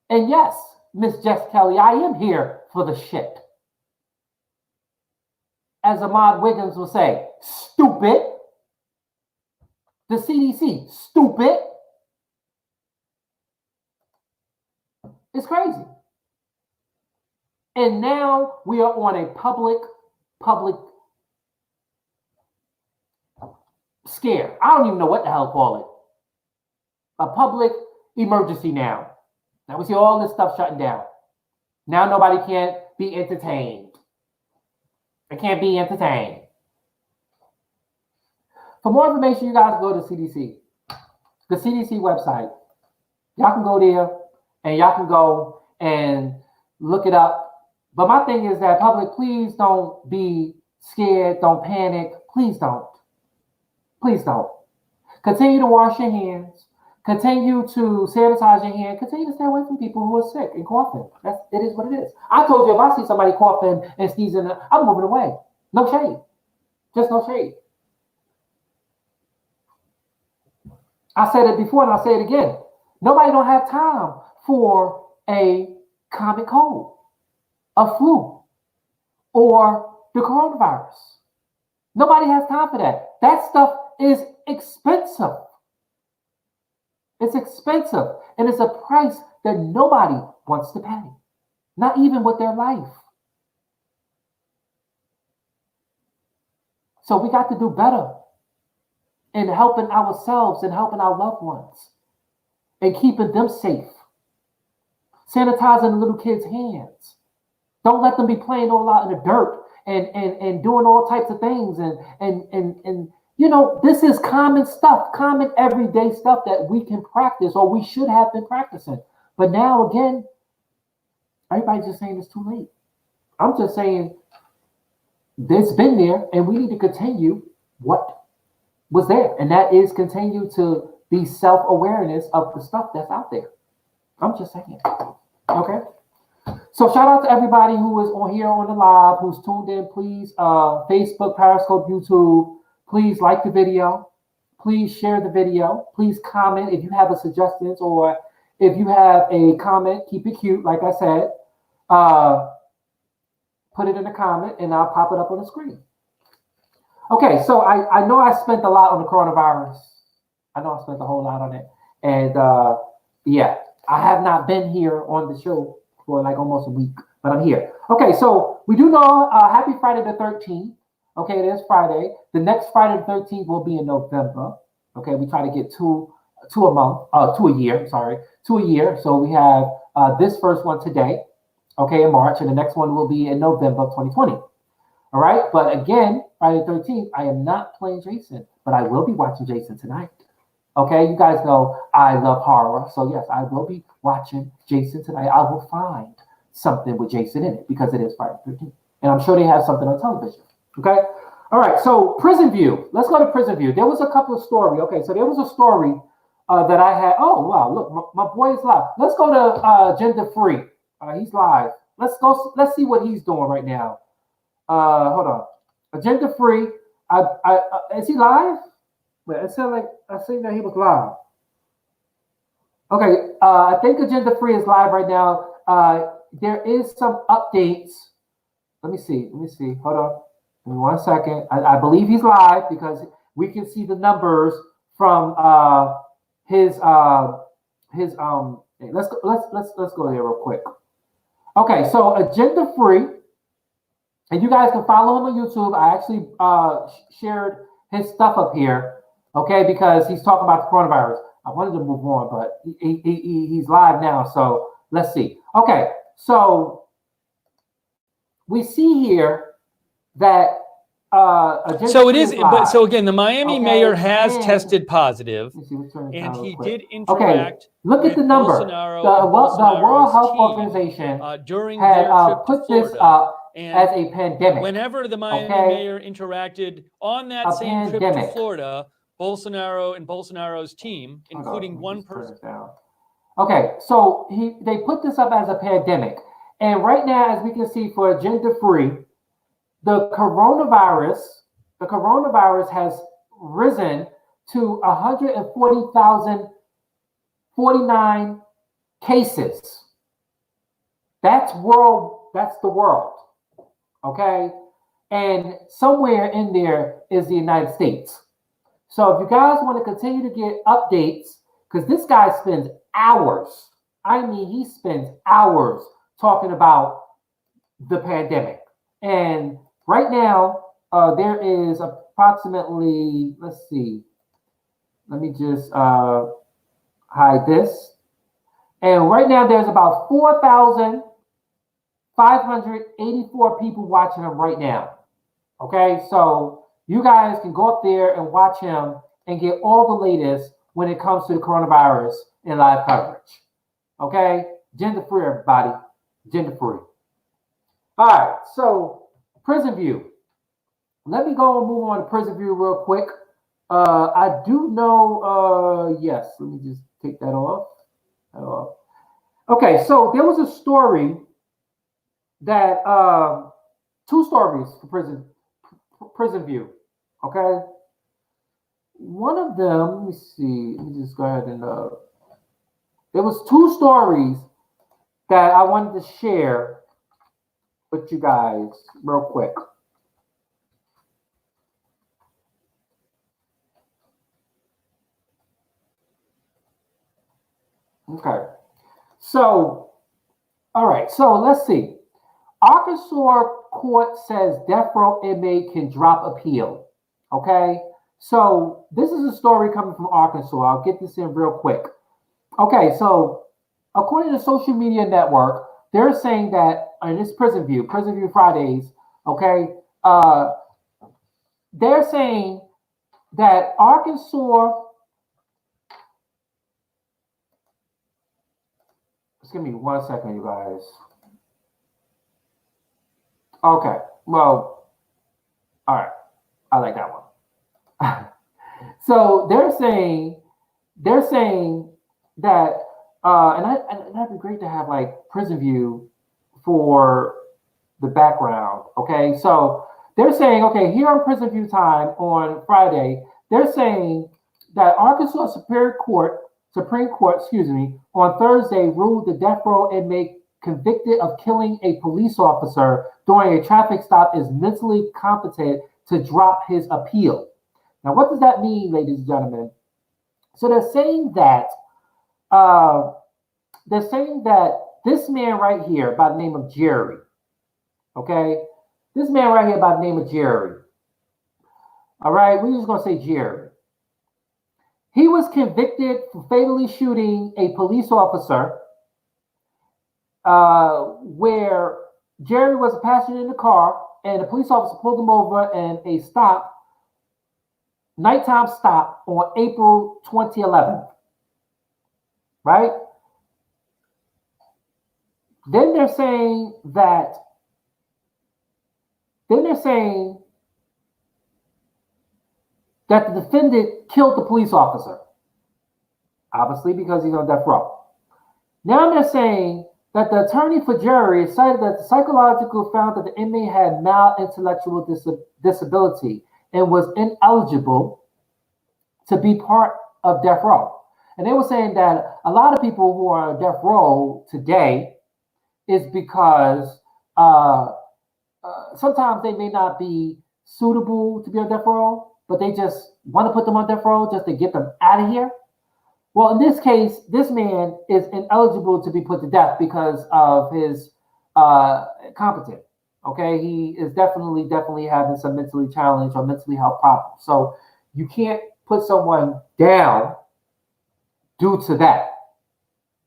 And yes, Miss Jess Kelly, I am here for the shit. As Ahmad Wiggins will say, stupid. The CDC, stupid. It's crazy. And now we are on a public scare. I don't even know what the hell to call it. A public emergency now. Now we see all this stuff shutting down. Now nobody can't be entertained. They can't be entertained. For more information, you guys go to CDC, the CDC website. Y'all can go there and y'all can go and look it up. But my thing is that public, please don't be scared. Don't panic. Please don't. Please don't. Continue to wash your hands. Continue to sanitize your hand. Continue to stay away from people who are sick and coughing. It is what it is. I told you if I see somebody coughing and sneezing, I'm moving away. No shade. Just no shade. I said it before and I'll say it again. Nobody don't have time for a common cold, a flu, or the coronavirus. Nobody has time for that. That stuff is expensive. It's expensive, and it's a price that nobody wants to pay, not even with their life. So we got to do better in helping ourselves and helping our loved ones and keeping them safe. Sanitizing the little kids' hands. Don't let them be playing all out in the dirt and doing all types of things. And you know, this is common stuff, common everyday stuff that we can practice or we should have been practicing. But now again, everybody's just saying it's too late. I'm just saying it's been there and we need to continue what was there. And that is continue to be self-awareness of the stuff that's out there. I'm just saying. Okay. So shout out to everybody who is on here on the live, who's tuned in. Please, Facebook, Periscope, YouTube. Please like the video. Please share the video. Please comment if you have a suggestions or if you have a comment. Keep it cute, like I said. Put it in the comment and I'll pop it up on the screen. Okay, so I know I spent a lot on the coronavirus. I know I spent a whole lot on it. And yeah, I have not been here on the show for like almost a week, but I'm here. Okay, so we do know happy Friday the 13th. Okay, it is Friday. The next Friday the 13th will be in November. Okay, we try to get two a year. So we have this first one today, okay, in March, and the next one will be in November of 2020. All right, but again, Friday the 13th, I am not playing Jason, but I will be watching Jason tonight. Okay, you guys know I love horror, so yes, I will be watching Jason tonight. I will find something with Jason in it because it is Friday the 13th, and I'm sure they have something on television. Okay. All right. So Prison View. Let's go to Prison View. There was a couple of stories. Okay. So there was a story that I had. Oh, wow. Look, my boy is live. Let's go to Gender Free. He's live. Let's go. Let's see what he's doing right now. Hold on. Agenda Free. Is he live? Wait, it sounded like I seen that he was live. Okay. I think Agenda Free is live right now. There is some updates. Let me see. Hold on. Give me 1 second. I believe he's live because we can see the numbers from his let's go there real quick. Okay, so Agenda Free, and you guys can follow him on YouTube. I actually shared his stuff up here, okay, because he's talking about the coronavirus. I wanted to move on, but he's live now, so let's see. Okay, so we see here that so it is, but so again, the Miami mayor has tested positive, and he did interact. Look at the number. The World Health Organization during their trip put to Florida, this up as a pandemic. Whenever the Miami mayor interacted on that same trip to Florida, Bolsonaro and Bolsonaro's team, including one person. Okay, so they put this up as a pandemic, and right now, as we can see, for Agenda Free, the coronavirus has risen to 140,049 cases. That's the world. Okay? And somewhere in there is the United States. So if you guys want to continue to get updates, because this guy spends hours, he spends hours talking about the pandemic. And right now, there is approximately, let's see, let me just hide this. And right now, there's about 4,000 584 people watching him right now. Okay, so you guys can go up there and watch him and get all the latest when it comes to the coronavirus in live coverage. Okay, gender free, everybody, gender free. All right, so Prison View. Let me go and move on to Prison View real quick. I do know, yes, let me just take that off. Okay, so there was a story that, two stories for Prison View, okay? One of them, let me see, let me just go ahead and, there was two stories that I wanted to share with you guys real quick. Okay, so, all right, so let's see. Arkansas court says death row inmate can drop appeal. Okay, so this is a story coming from Arkansas. I'll get this in real quick. Okay, so according to Social Media Network, they're saying that in this Prison View Fridays, okay, they're saying that Arkansas, just give me 1 second, you guys. Okay, well, all right, I like that one. So they're saying that, and that'd be great to have like Prison View for the background. Okay, so they're saying, okay, here on Prison View time on Friday, they're saying that Arkansas Supreme Court, on Thursday ruled the death row inmate convicted of killing a police officer during a traffic stop is mentally competent to drop his appeal. Now, what does that mean, ladies and gentlemen? So they're saying that this man right here by the name of Jerry, okay, this man right here by the name of Jerry, all right, we're just gonna say Jerry. He was convicted for fatally shooting a police officer, where Jerry was a passenger in the car, and the police officer pulled him over in a nighttime stop on April 2011. Right? Then they're saying that the defendant killed the police officer, obviously because he's on death row. Now they're saying that the attorney for Jerry cited that the psychological found that the inmate had mild intellectual disability and was ineligible to be part of death row. And they were saying that a lot of people who are on death row today is because sometimes they may not be suitable to be on death row, but they just want to put them on death row just to get them out of here. Well, in this case, this man is ineligible to be put to death because of his competence. Okay, he is definitely having some mentally challenged or mentally health problems. So you can't put someone down due to that.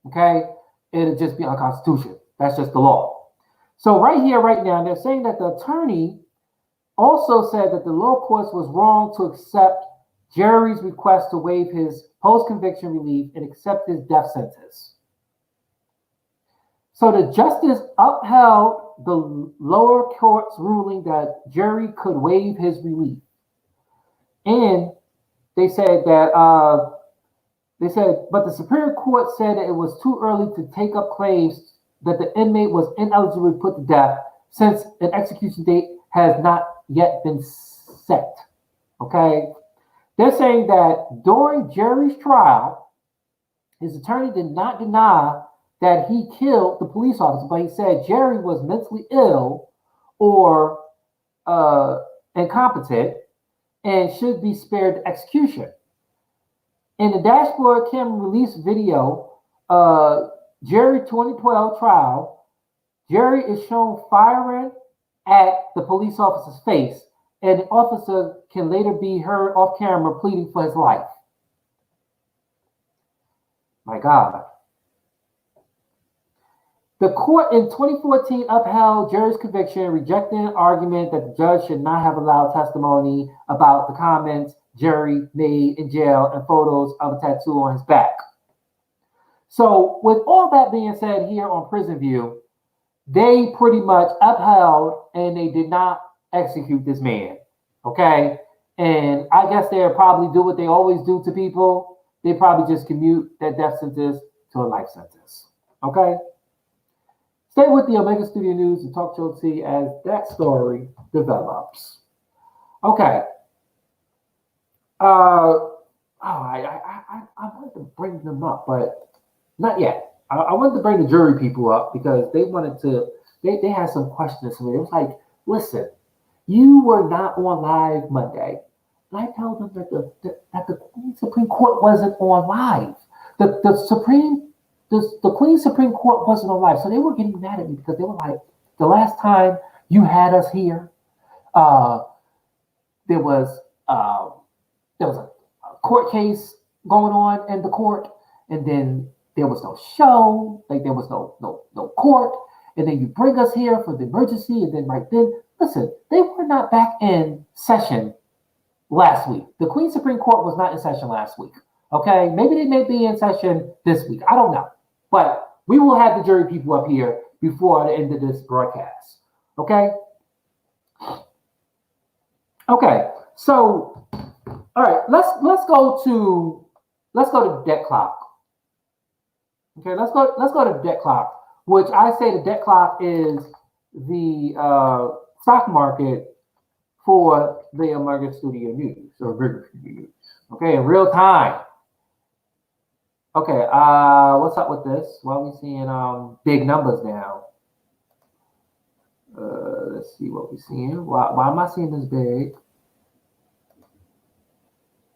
Okay, it'll just be unconstitutional. That's just the law. So right here, right now, they're saying that the attorney also said that the lower courts was wrong to accept Jerry's request to waive his post-conviction relief and accept his death sentence. So the justice upheld the lower court's ruling that Jerry could waive his relief. And they said that, but the Superior Court said that it was too early to take up claims that the inmate was ineligible to put to death since an execution date has not yet been set. Okay? They're saying that during Jerry's trial, his attorney did not deny that he killed the police officer, but he said Jerry was mentally ill or incompetent and should be spared execution. In the dashboard camera release video, Jerry 2012 trial, Jerry is shown firing at the police officer's face, and the officer can later be heard off camera pleading for his life. My God. The court in 2014 upheld jury's conviction, rejecting an argument that the judge should not have allowed testimony about the comments Jerry made in jail and photos of a tattoo on his back. So with all that being said here on Prison View, they pretty much upheld and they did not execute this man, okay? And I guess they'll probably do what they always do to people. They probably just commute that death sentence to a life sentence, okay? Stay with the Omega Studio News and TalkShowTea as that story develops. Okay. I wanted to bring them up, but not yet. I wanted to bring the jury people up because they wanted to, they had some questions for me. It was like, listen, you were not on live Monday. And I told them that the Supreme Court wasn't on live. The Queen's Supreme Court wasn't on live. So they were getting mad at me because they were like, the last time you had us here, there was a court case going on in the court, and then there was no show, like there was no court, and then you bring us here for the emergency, and then right then, listen, they were not back in session last week. The Queen's Supreme Court was not in session last week. Okay, maybe they may be in session this week. I don't know, but we will have the jury people up here before the end of this broadcast. Okay. Okay. So, all right. Let's go to the debt clock. Okay. Let's go to the debt clock, which I say the debt clock is the stock market for the Omega Studio News or Rigor Studio News. Okay, in real time. Okay, what's up with this? Why are we seeing big numbers now? Let's see what we're seeing. Why am I seeing this big?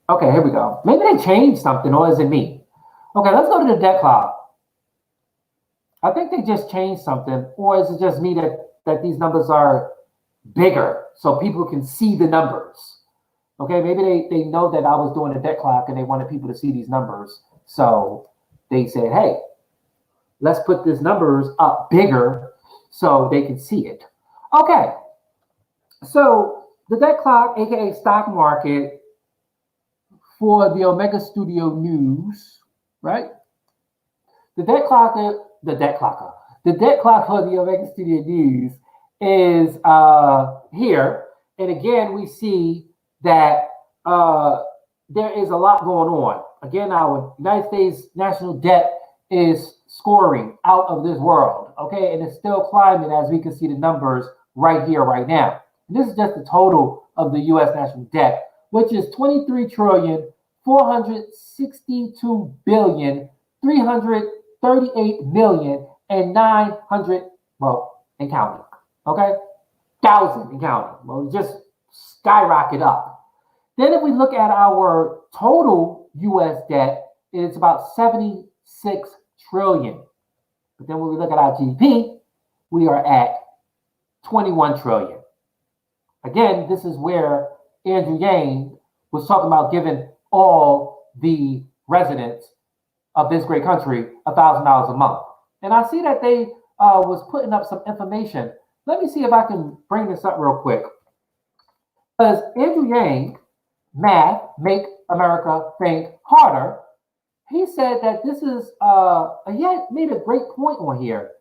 Okay, here we go. Maybe they changed something, or is it me? Okay, let's go to the debt clock. I think they just changed something, or is it just me that these numbers are bigger so people can see the numbers? Okay, maybe they know that I was doing a debt clock and they wanted people to see these numbers. So they said, hey, let's put these numbers up bigger so they can see it. Okay, so the debt clock, aka stock market for the Omega Studio News, right? The debt clock for the Omega Studio News is here. And again, we see that there is a lot going on. Again, our United States national debt is scoring out of this world, okay? And it's still climbing, as we can see the numbers right here, right now. And this is just the total of the U.S. national debt, which is $23,462,338,900, well, and counting, okay? Thousand and counting. Well, just skyrocket up. Then if we look at our total U.S. debt, it's about 76 trillion. But then when we look at our GDP, we are at 21 trillion. Again, this is where Andrew Yang was talking about giving all the residents of this great country $1,000 a month. And I see that they was putting up some information. Let me see if I can bring this up real quick. Because Andrew Yang, Math, Make America Think Harder, he said that this is, he had made a great point on here.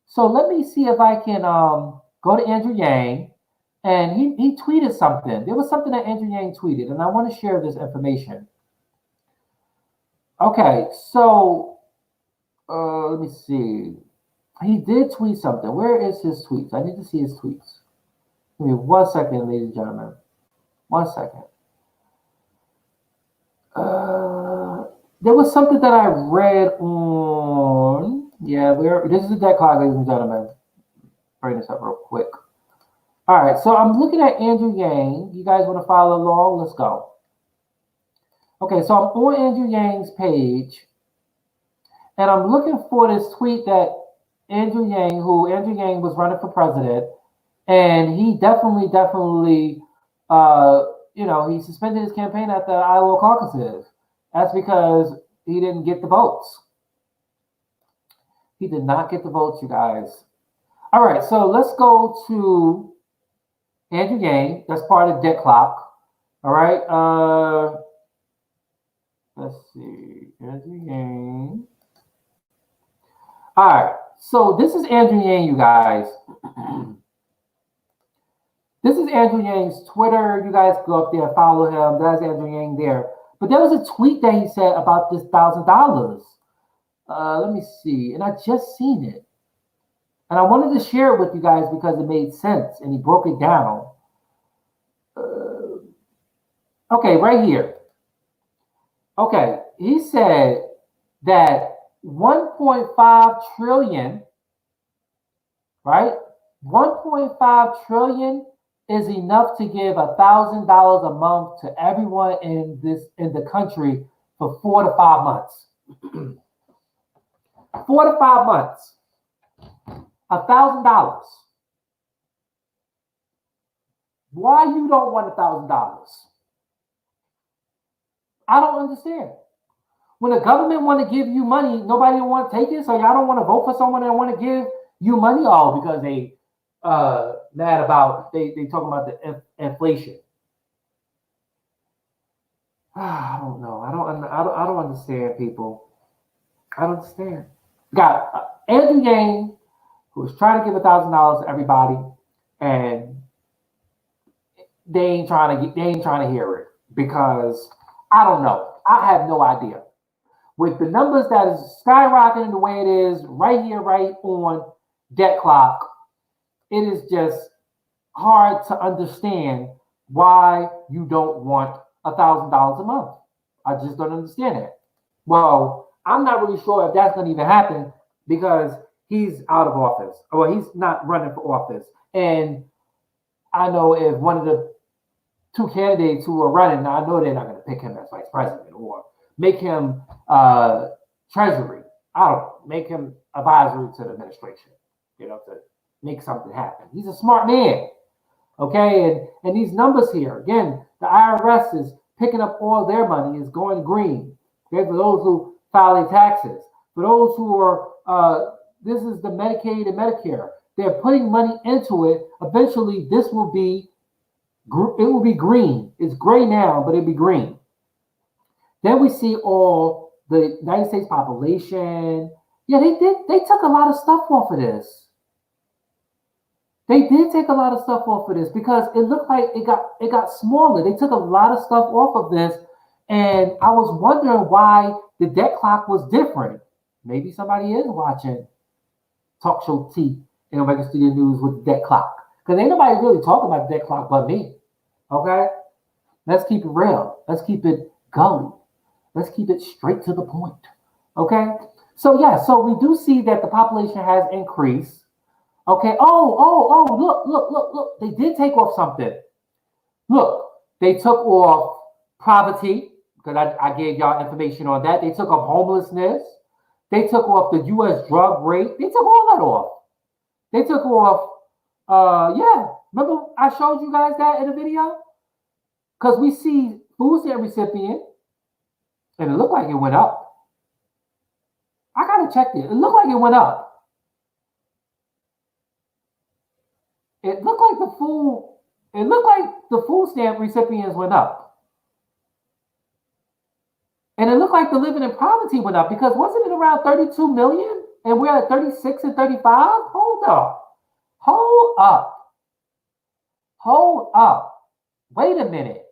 So let me see if I can go to Andrew Yang, and he tweeted something. There was something that Andrew Yang tweeted, and I want to share this information. Okay, so let me see. He did tweet something. Where is his tweets? I need to see his tweets. Give me 1 second, ladies and gentlemen. 1 second. There was something that I read on. Yeah, this is the debt clock, ladies and gentlemen. Bring this up real quick. All right, so I'm looking at Andrew Yang. You guys want to follow along? Let's go. Okay, so I'm on Andrew Yang's page, and I'm looking for this tweet that Andrew Yang was running for president, and he definitely, he suspended his campaign at the Iowa caucuses. That's because he didn't get the votes. He did not get the votes, you guys. All right, so let's go to Andrew Yang. That's part of debt clock. All right. Let's see. Andrew Yang. All right. So this is Andrew Yang, you guys. This is Andrew Yang's Twitter. You guys go up there, follow him. That's Andrew Yang there. But there was a tweet that he said about this $1,000. Let me see. And I just seen it. And I wanted to share it with you guys because it made sense. And he broke it down. Okay, right here. Okay, he said that 1.5 trillion, right? 1.5 trillion is enough to give $1,000 a month to everyone in the country for 4 to 5 months. 4 to 5 months. $1,000. Why you don't want $1,000? I don't understand. When the government want to give you money, nobody want to take it. So y'all don't want to vote for someone that want to give you money, all because they mad about they talking about the inflation. I don't know. I don't understand, people. I don't understand. Got Andrew Yang, who was trying to give $1,000 to everybody, and they ain't trying to hear it because I don't know. I have no idea. With the numbers that is skyrocketing the way it is right here, right on debt clock, it is just hard to understand why you don't want $1,000 a month. I just don't understand it. Well, I'm not really sure if that's going to even happen because he's out of office, or he's not running for office. And I know if one of the two candidates who are running, I know they're not going to pick him as vice president or make him treasury. I don't know, make him advisory to the administration, to make something happen. He's a smart man, okay? And these numbers here, again, the IRS is picking up all their money, is going green. Okay, for those who file their taxes, for those who are, this is the Medicaid and Medicare. They're putting money into it. Eventually, this will be, it will be green. It's gray now, but it'll be green. Then we see all the United States population. Yeah, they took a lot of stuff off of this. They did take a lot of stuff off of this because it looked like it got smaller. They took a lot of stuff off of this, and I was wondering why the debt clock was different. Maybe somebody is watching TalkShowTea and OmegaStudioNews with the debt clock, because ain't nobody really talking about the debt clock but me. Okay, let's keep it real. Let's keep it going. Let's keep it straight to the point. Okay, so yeah, so we do see that the population has increased. Okay. Oh, look. They did take off something. Look, they took off poverty, because I gave y'all information on that. They took off homelessness. They took off the U.S. drug rate. They took all that off. They took off, yeah. Remember I showed you guys that in the video? Because we see food stamp recipient, and it looked like it went up. I got to check it. It looked like it went up. It looked like the food stamp recipients went up. And it looked like the living in poverty went up, because wasn't it around 32 million? And we're at 36 and 35? Hold up. Wait a minute.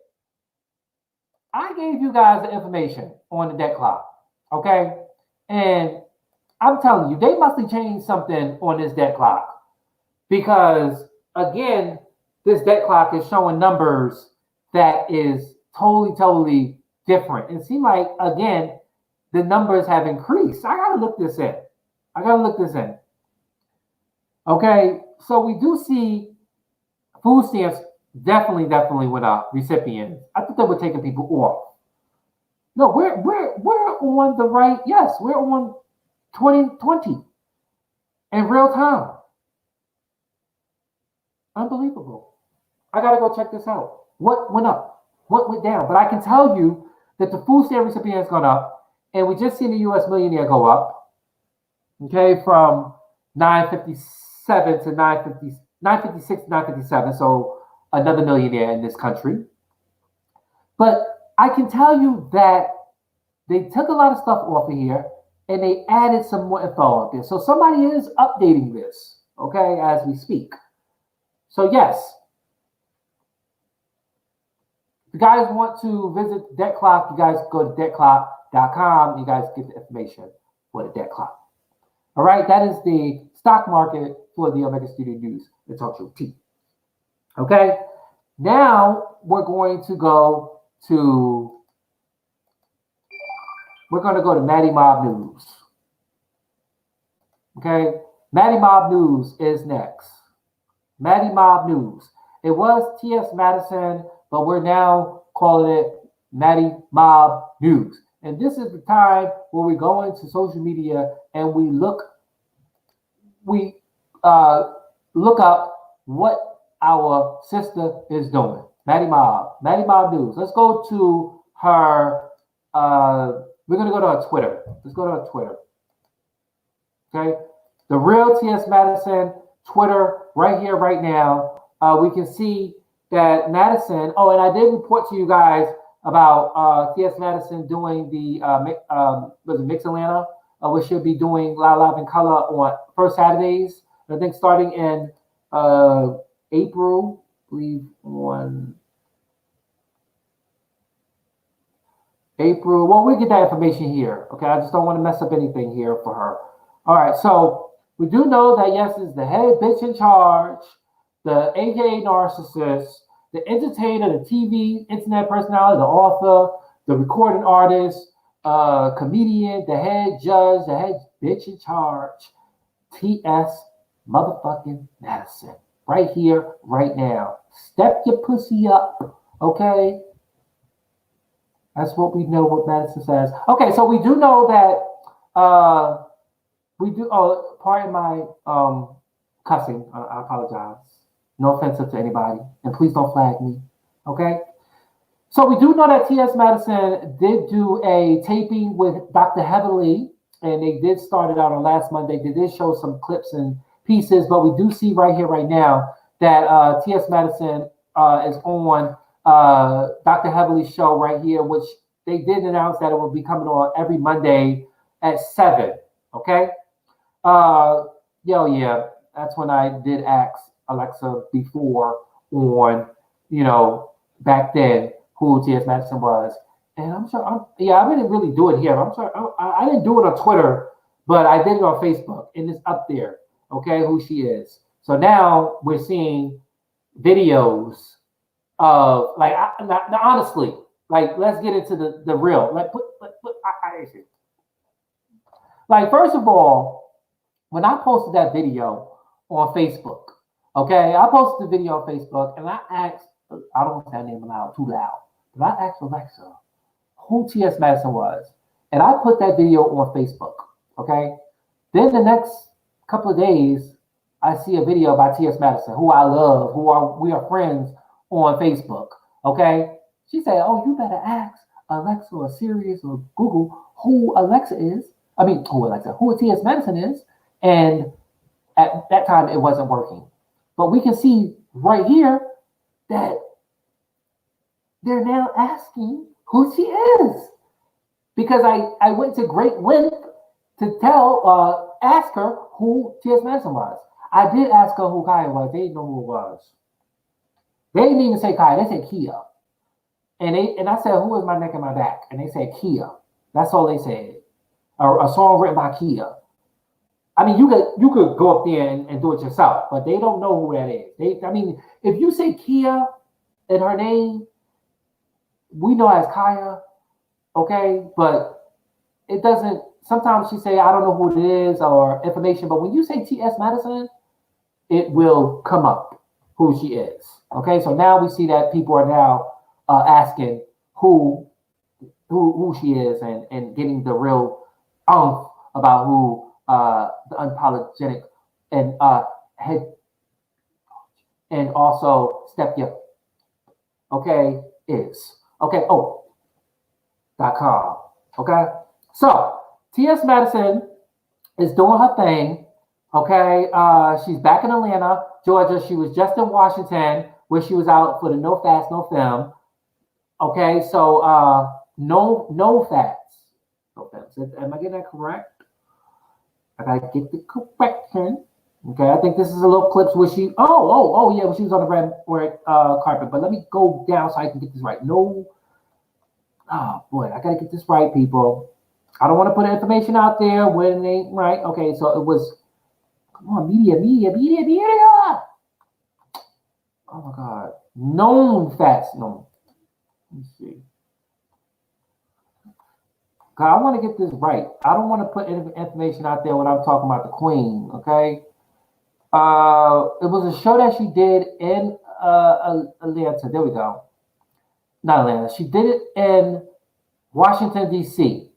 I gave you guys the information on the debt clock. Okay? And I'm telling you, they must have changed something on this debt clock. Because again, this debt clock is showing numbers that is totally different. It seems like, again, the numbers have increased. I got to look this in. Okay, so we do see food stamps definitely went up, recipients. I thought they were taking people off. No, we're on the right. Yes, we're on 2020 in real time. Unbelievable. I got to go check this out. What went up? What went down? But I can tell you that the food stamp recipient has gone up, and we just seen the U.S. millionaire go up. Okay, from 957 to 956 to 957. So another millionaire in this country. But I can tell you that they took a lot of stuff off of here and they added some more info up there. So somebody is updating this, okay, as we speak. So yes, if you guys want to visit Debt Clock, you guys go to debtclock.com. You guys get the information for the Debt Clock. All right, that is the stock market for the Omega Studio News, the TalkShowTea. Okay, now we're going to go to Maddie Mob News. Okay, Maddie Mob News is next. Maddie Mob News. It was T.S. Madison, but we're now calling it Maddie Mob News. And this is the time where we go into social media and we look up what our sister is doing. Maddie Mob News. Let's go to her. We're gonna go to her Twitter. Let's go to her Twitter. Okay, the real T.S. Madison Twitter right here, right now. We can see that Madison. Oh, and I did report to you guys about T.S. Madison doing the Mix Atlanta, which she'll be doing Live in Color on first Saturdays. I think starting in April, I believe on April. Well, we'll get that information here. Okay, I just don't want to mess up anything here for her. All right, so we do know that yes, is the head bitch in charge, the AKA narcissist, the entertainer, the TV, internet personality, the author, the recording artist, comedian, the head judge, the head bitch in charge, T.S. motherfucking Madison. Right here, right now. Step your pussy up, okay? That's what we know what Madison says. Okay, so we do know that pardon my cussing. I apologize. No offensive to anybody. And please don't flag me. Okay? So we do know that T.S. Madison did do a taping with Dr. Heatherly, and they did start it out on last Monday. They did show some clips and pieces, but we do see right here, right now, that T.S. Madison is on Dr. Heatherly's show right here, which they did announce that it will be coming on every Monday at 7. Okay? Yeah, that's when I did ask Alexa before on, back then who T.S. Madison was. And I'm sure, I didn't really do it here. I'm sorry, I didn't do it on Twitter, but I did it on Facebook, and it's up there, okay, who she is. So now we're seeing videos of, honestly, let's get into the real. First of all, when I posted that video on Facebook, okay, I posted the video on Facebook, and I asked, I don't want that name too loud, but I asked Alexa who T.S. Madison was, and I put that video on Facebook, okay? Then the next couple of days, I see a video by T.S. Madison, who I love, we are friends on Facebook, okay? She said, oh, you better ask Alexa or Siri or Google who T.S. Madison is, and at that time, it wasn't working. But we can see right here that they're now asking who she is. Because I went to great length to ask her who T.S. Madison was. I did ask her who Kaya was. They didn't know who it was. They didn't even say Kaya. They said Kia. And I said, who is my neck and my back? And they said Kia. That's all they said. A song written by Kia. I mean, you could go up there and do it yourself, but they don't know who that is. If you say Kia in her name, we know as Kaya, okay? But it doesn't, sometimes she say, I don't know who it is or information, but when you say T.S. Madison, it will come up who she is, okay? So now we see that people are now asking who she is and getting the real about who the unapologetic and head and also step your is .com. Okay, so T.S. Madison is doing her thing. Okay, she's back in Atlanta, Georgia. She was just in Washington, where she was out for the No Fast, No Film. Okay, so no fats, no fats. Am I getting that correct? I gotta get the correction. Okay, I think this is a little clips where she. Oh yeah, when she was on the red carpet. But let me go down so I can get this right. No, oh boy, I gotta get this right, people. I don't want to put information out there when it ain't right. Okay, so it was. Come on, media. Oh my God, known fats. No, let me see. I want to get this right. I don't want to put information out there when I'm talking about the Queen. Okay. It was a show that she did in Atlanta. There we go. Not Atlanta. She did it in Washington D.C.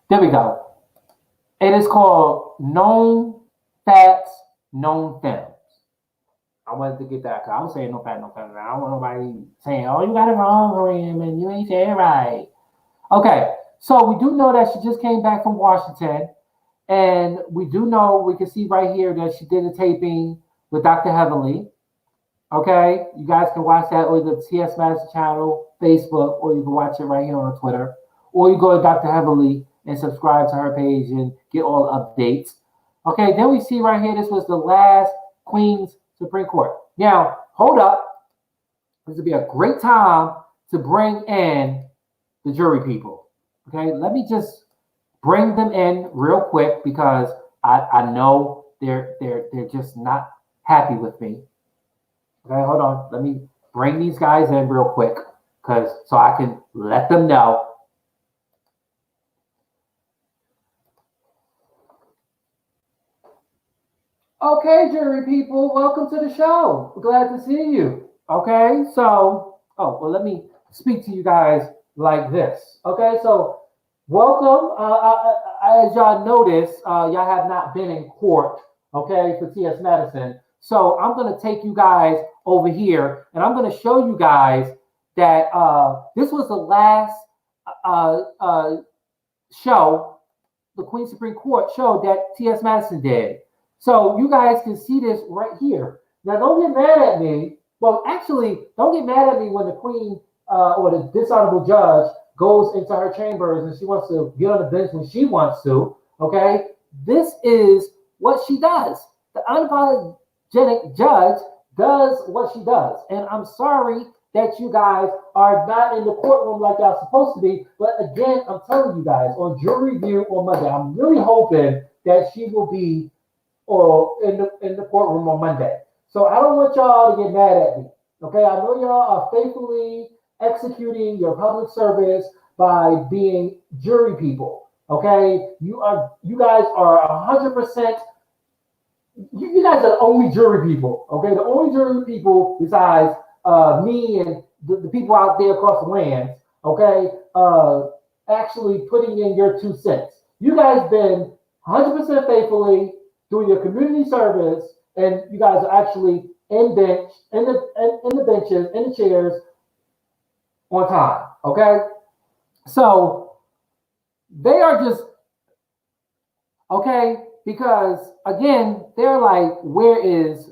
There we go. It is called Known Facts, Known Films. I wanted to get that because I was saying no fat, no fat. I don't want nobody saying, "Oh, you got it wrong, Kareem, and you ain't saying it right." Okay, so we do know that she just came back from Washington, and we do know we can see right here that she did a taping with Dr. Heavenly. Okay, you guys can watch that on the TS Madison channel, Facebook, or you can watch it right here on Twitter, or you go to Dr. Heavenly and subscribe to her page and get all updates. Okay, then we see right here, this was the last Queen's Supreme Court. Now, hold up. This would be a great time to bring in the jury people. Okay, let me just bring them in real quick because I know they're just not happy with me. Okay, hold on. Let me bring these guys in real quick because so I can let them know. Okay, jury people, welcome to the show. We're glad to see you. Okay, so let me speak to you guys like this. Okay, so welcome. As y'all notice, y'all have not been in court. Okay, for T.S. Madison. So I'm gonna take you guys over here, and I'm gonna show you guys that this was the last show, the Queen Supreme Court show that T.S. Madison did. So you guys can see this right here. Now, don't get mad at me. Well, actually, don't get mad at me when the Queen or the dishonorable judge goes into her chambers and she wants to get on the bench when she wants to. Okay, this is what she does. The unapologetic judge does what she does, and I'm sorry that you guys are not in the courtroom like y'all supposed to be. But again, I'm telling you guys on jury review on Monday, I'm really hoping that she will be or in the courtroom on Monday. So I don't want y'all to get mad at me. Okay, I know y'all are faithfully executing your public service by being jury people. Okay, you guys are 100%. You guys are the only jury people. Okay, the only jury people besides me and the people out there across the land. Okay, actually putting in your 2 cents. You guys been 100% faithfully doing your community service, and you guys are actually in the benches, in the chairs on time. Okay, so they are just okay because again, they're like, where is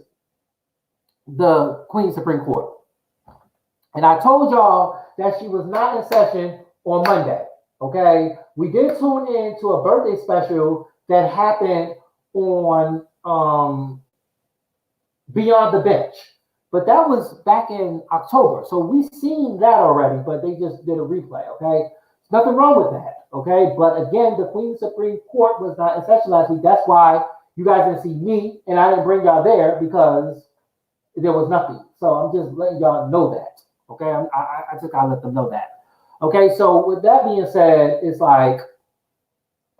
the Queen Supreme Court? And I told y'all that she was not in session on Monday. Okay, we did tune in to a birthday special that happened on Beyond the Bench, but that was back in October, so we seen that already. But they just did a replay. Okay, there's nothing wrong with that. Okay, but again, the Queen Supreme Court was not in session last week. That's why you guys didn't see me, and I didn't bring y'all there because there was nothing. So I'm just letting y'all know that. Okay, I just gotta let them know that. Okay, so with that being said, it's like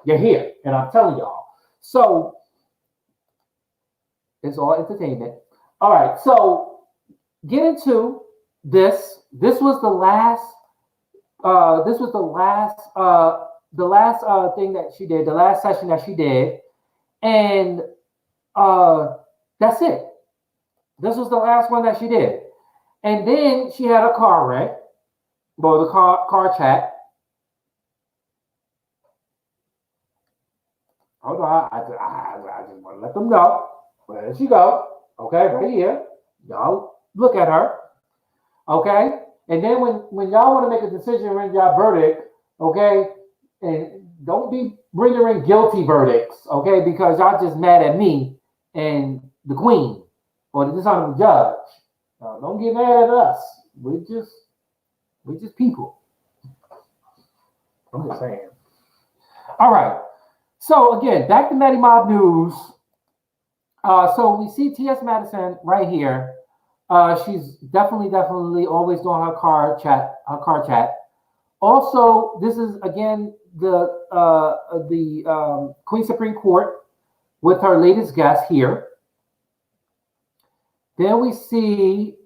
you're here, and I'm telling y'all. So it's all entertainment. All right, so get into this. This was the last. This was the last thing that she did. The last session that she did, and That's it. This was the last one that she did. And then she had a car wreck, well, the car chat. Hold on, I just want to let them know. Where she go? Okay, right here. Y'all look at her. Okay, and then when y'all want to make a decision, render y'all verdict. Okay, and don't be rendering guilty verdicts. Okay, because y'all just mad at me and the queen or the dishonorable judge. Don't get mad at us. We're just people. I'm just saying. All right. So again, back to Maddie Mob News. So we see T.S. Madison right here. She's definitely always doing her car chat. Also, this is again the Queen Supreme Court with her latest guest here. Then we see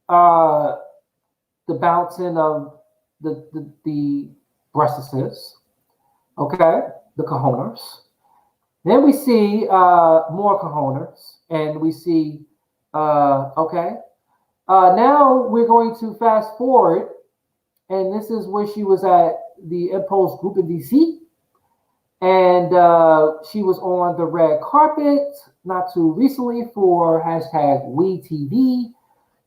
the bouncing of the breastises. Okay, the cojones. Then we see more cojones, and we see okay. Now we're going to fast forward, and this is where she was at the Impulse Group in DC, and she was on the red carpet not too recently for hashtag WeTV,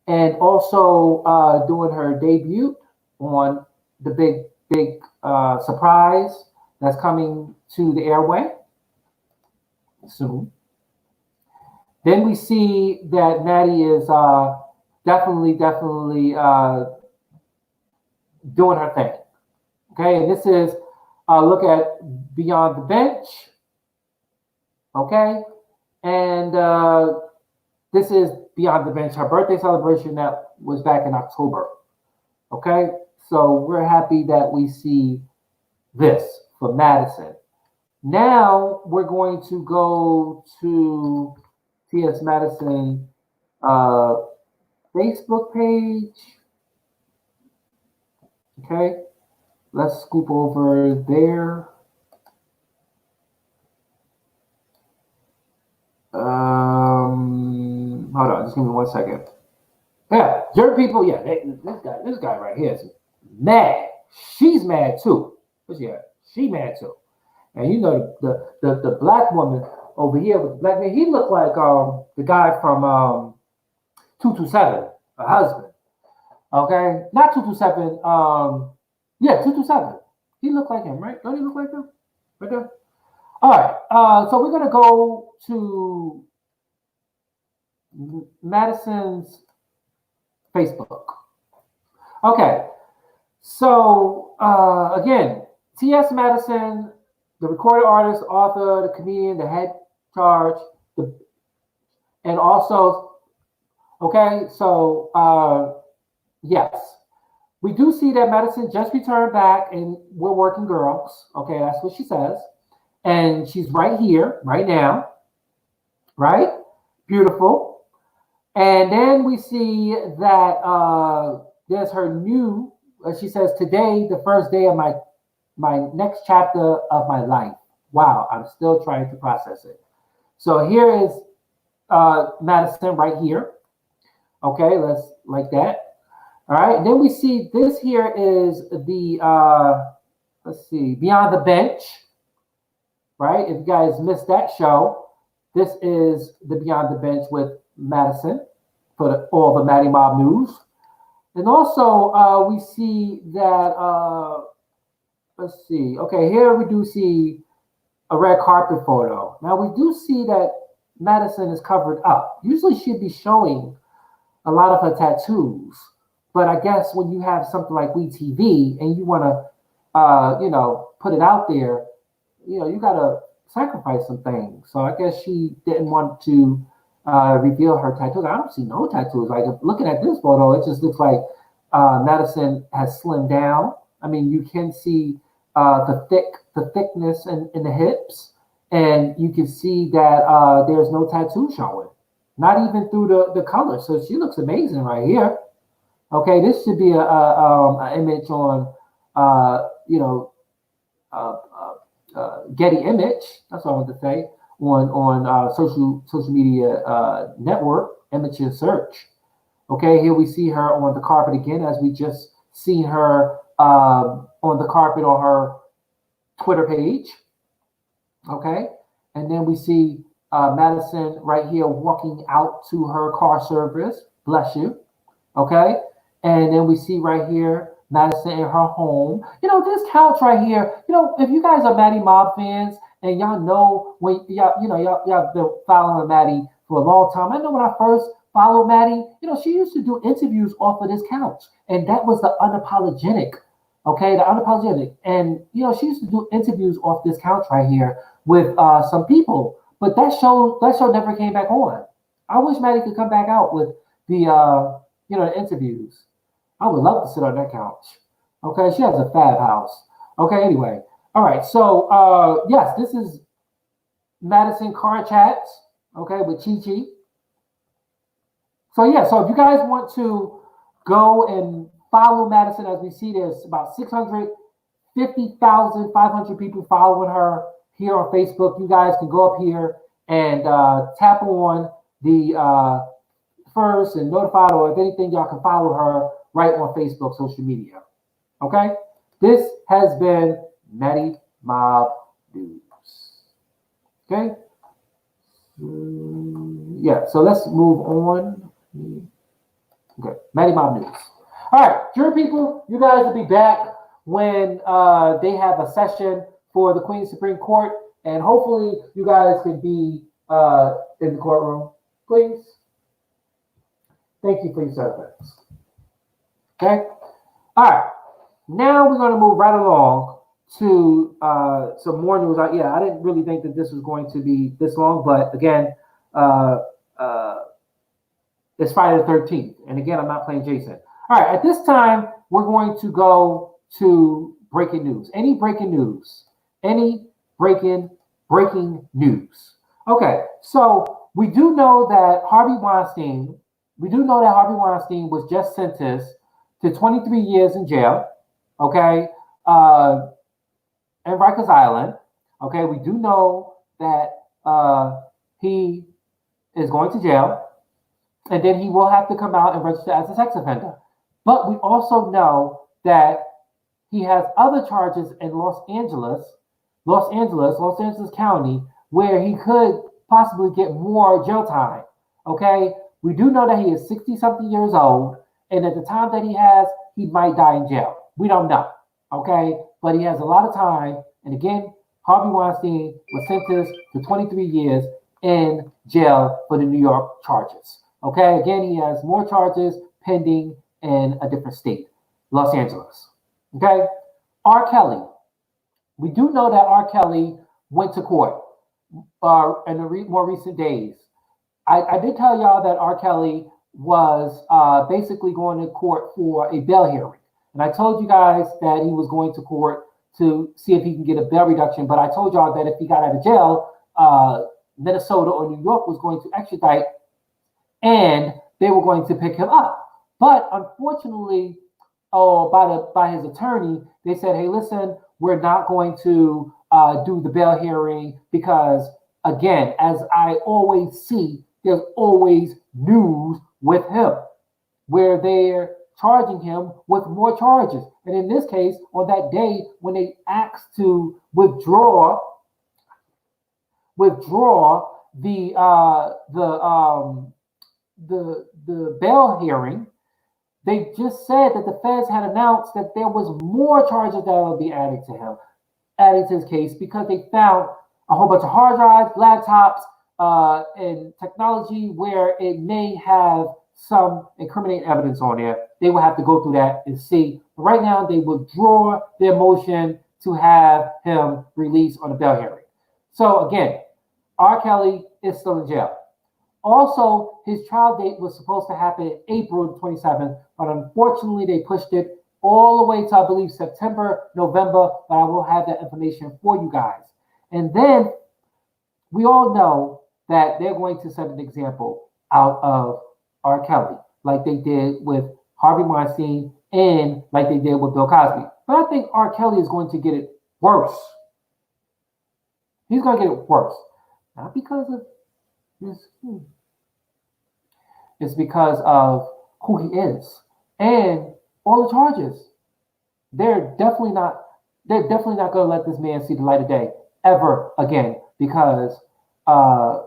and also doing her debut on the big surprise that's coming to the airway soon. Then we see that Maddie is definitely doing her thing. Okay, and this is look at Beyond the Bench. Okay, and this is Beyond the Bench, her birthday celebration that was back in October. Okay, so we're happy that we see this for Madison. Now we're going to go to T.S. Madison Facebook page. Okay, let's scoop over there. Hold on, just give me 1 second. Yeah, your people, yeah, this guy right here is mad. She's mad too. What's she at? She mad too. And you know the black woman over here with the black man, he looked like the guy from 227, her husband. Okay, not 227. Yeah, 227. He looked like him, right? Don't he look like him? Right there. All right. So we're gonna go to Madison's Facebook. Okay. So again, T.S. Madison, the recorded artist, author, the comedian, the head charge, and also, okay, so yes, we do see that Madison just returned back and we're working girls. Okay, that's what she says. And she's right here, right now, right? Beautiful. And then we see that there's her new, she says, today, the first day of my next chapter of my life. Wow, I'm still trying to process it. So here is Madison right here. Okay, let's like that. All right, and then we see this here is the, let's see, Beyond the Bench, right? If you guys missed that show, this is the Beyond the Bench with Madison for all the Maddie Mob News. And also we see that, let's see, okay, here we do see a red carpet photo. Now we do see that Madison is covered up. Usually she'd be showing a lot of her tattoos, but I guess when you have something like WeTV and you want to, you know, put it out there, you know, you got to sacrifice some things. So I guess she didn't want to reveal her tattoos. I don't see no tattoos. Like looking at this photo, it just looks like Madison has slimmed down. I mean, you can see the thickness in the hips, and you can see that there's no tattoo showing, not even through the color. So she looks amazing right here. Okay, this should be a image on, you know, Getty Image. That's what I want to say, social media network, image search. Okay, here we see her on the carpet again, as we just seen her on the carpet on her Twitter page. Okay, and then we see Madison right here walking out to her car service. Bless you. Okay, and then we see right here Madison in her home. This couch right here. If you guys are Maddie Mob fans and y'all know when y'all been following Maddie for a long time. I know when I first followed Maddie, she used to do interviews off of this couch, and that was the unapologetic. Okay, the unapologetic, and she used to do interviews off this couch right here with some people, but that show never came back on. I wish Maddie could come back out with the the interviews. I would love to sit on that couch. Okay, she has a fab house. Okay, anyway, all right. So yes, this is Madison Car Chats. Okay, with Chi Chi. So yeah, so if you guys want to go and follow Madison, as we see, there's about 650,500 people following her here on Facebook. You guys can go up here and tap on the first and notified, or if anything, y'all can follow her right on Facebook, social media. Okay? This has been Maddie Mob News. Okay? Yeah, so let's move on. Okay, Maddie Mob News. All right, jury people, you guys will be back when they have a session for the Queen's Supreme Court, and hopefully you guys can be in the courtroom. Please. Thank you for your service. Okay? All right. Now we're going to move right along to some more news. I didn't really think that this was going to be this long, but again, it's Friday the 13th. And again, I'm not playing Jason. All right. At this time, we're going to go to breaking news. Any breaking news? Any breaking news? Okay. So we do know that Harvey Weinstein was just sentenced to 23 years in jail, okay, in Rikers Island. Okay, we do know that he is going to jail, and then he will have to come out and register as a sex offender. But we also know that he has other charges in Los Angeles County, where he could possibly get more jail time. Okay, we do know that he is 60-something years old, and at the time that he might die in jail. We don't know. Okay, but he has a lot of time. And again, Harvey Weinstein was sentenced to 23 years in jail for the New York charges. Okay, again, he has more charges pending in a different state, Los Angeles. Okay, R. Kelly. We do know that R. Kelly went to court in the more recent days. I did tell y'all that R. Kelly was basically going to court for a bail hearing. And I told you guys that he was going to court to see if he can get a bail reduction. But I told y'all that if he got out of jail, Minnesota or New York was going to extradite, and they were going to pick him up. But unfortunately, by his attorney, they said, hey, listen, we're not going to do the bail hearing because, again, as I always see, there's always news with him where they're charging him with more charges. And in this case, on that day when they asked to withdraw the bail hearing, they just said that the feds had announced that there was more charges that would be added to his case, because they found a whole bunch of hard drives, laptops, and technology where it may have some incriminating evidence on there. They will have to go through that and see. But right now, they withdraw their motion to have him released on a bail hearing. So again, R. Kelly is still in jail. Also, his trial date was supposed to happen April 27th, but unfortunately, they pushed it all the way to, I believe, September, November, but I will have that information for you guys. And then we all know that they're going to set an example out of R. Kelly, like they did with Harvey Weinstein and like they did with Bill Cosby. But I think R. Kelly is going to get it worse. He's going to get it worse. Not because of his, it's because of who he is and all the charges. They're definitely not. They're definitely not going to let this man see the light of day ever again because uh,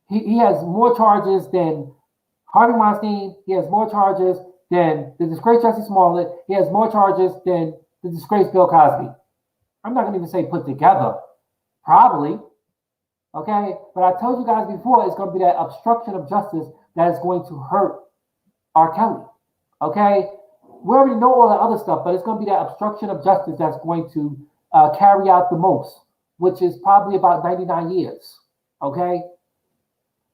he has more charges than Harvey Weinstein. He has more charges than the disgraced Jesse Smollett. He has more charges than the disgraced Bill Cosby. I'm not going to even say put together. Probably. Okay. But I told you guys before, it's going to be that obstruction of justice that is going to hurt R. Kelly. Okay. We already know all the other stuff, but it's going to be that obstruction of justice that's going to carry out the most, which is probably about 99 years. Okay.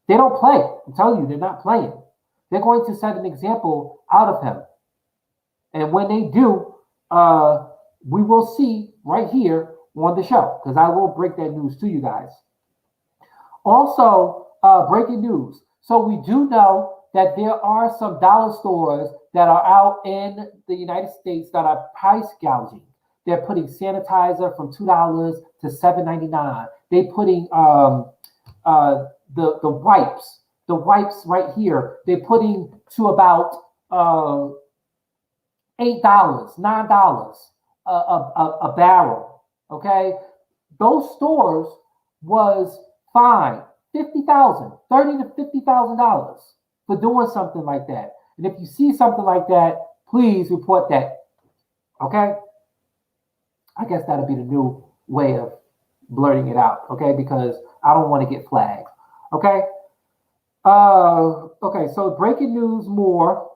They don't play. I'm telling you, they're not playing. They're going to set an example out of him. And when they do, we will see right here on the show, because I will break that news to you guys. Also, breaking news. So we do know that there are some dollar stores that are out in the United States that are price gouging. They're putting sanitizer from $2 to $7.99. They're putting the wipes right here. They're putting to about $8, $9 a barrel. Okay, those stores was fined $30,000 to $50,000 for doing something like that. And if you see something like that, please report that. Okay, I guess that'll be the new way of blurting it out. Okay, because I don't want to get flagged. Okay. Okay. So breaking news more.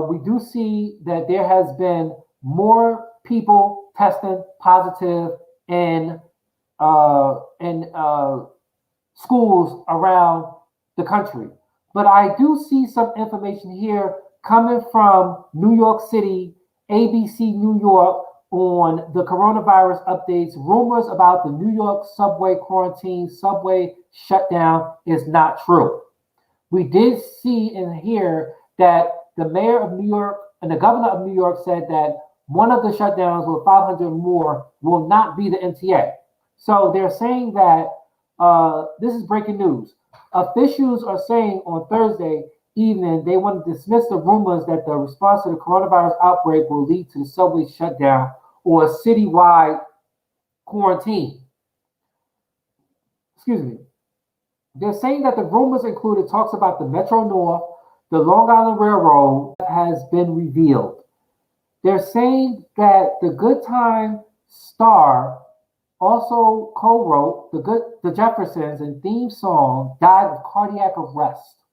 We do see that there has been more people testing positive in schools around the country. But I do see some information here coming from New York City, ABC New York, on the coronavirus updates. Rumors about the New York subway quarantine, subway shutdown is not true. We did see and hear that the mayor of New York and the governor of New York said that one of the shutdowns with 500 more will not be the MTA. So they're saying that this is breaking news. Officials are saying on Thursday evening they want to dismiss the rumors that the response to the coronavirus outbreak will lead to the subway shutdown or a citywide quarantine. Excuse me. They're saying that the rumors included talks about the Metro North, the Long Island Railroad has been revealed. They're saying that the Good Time star also co-wrote the Jeffersons and theme song died of cardiac arrest,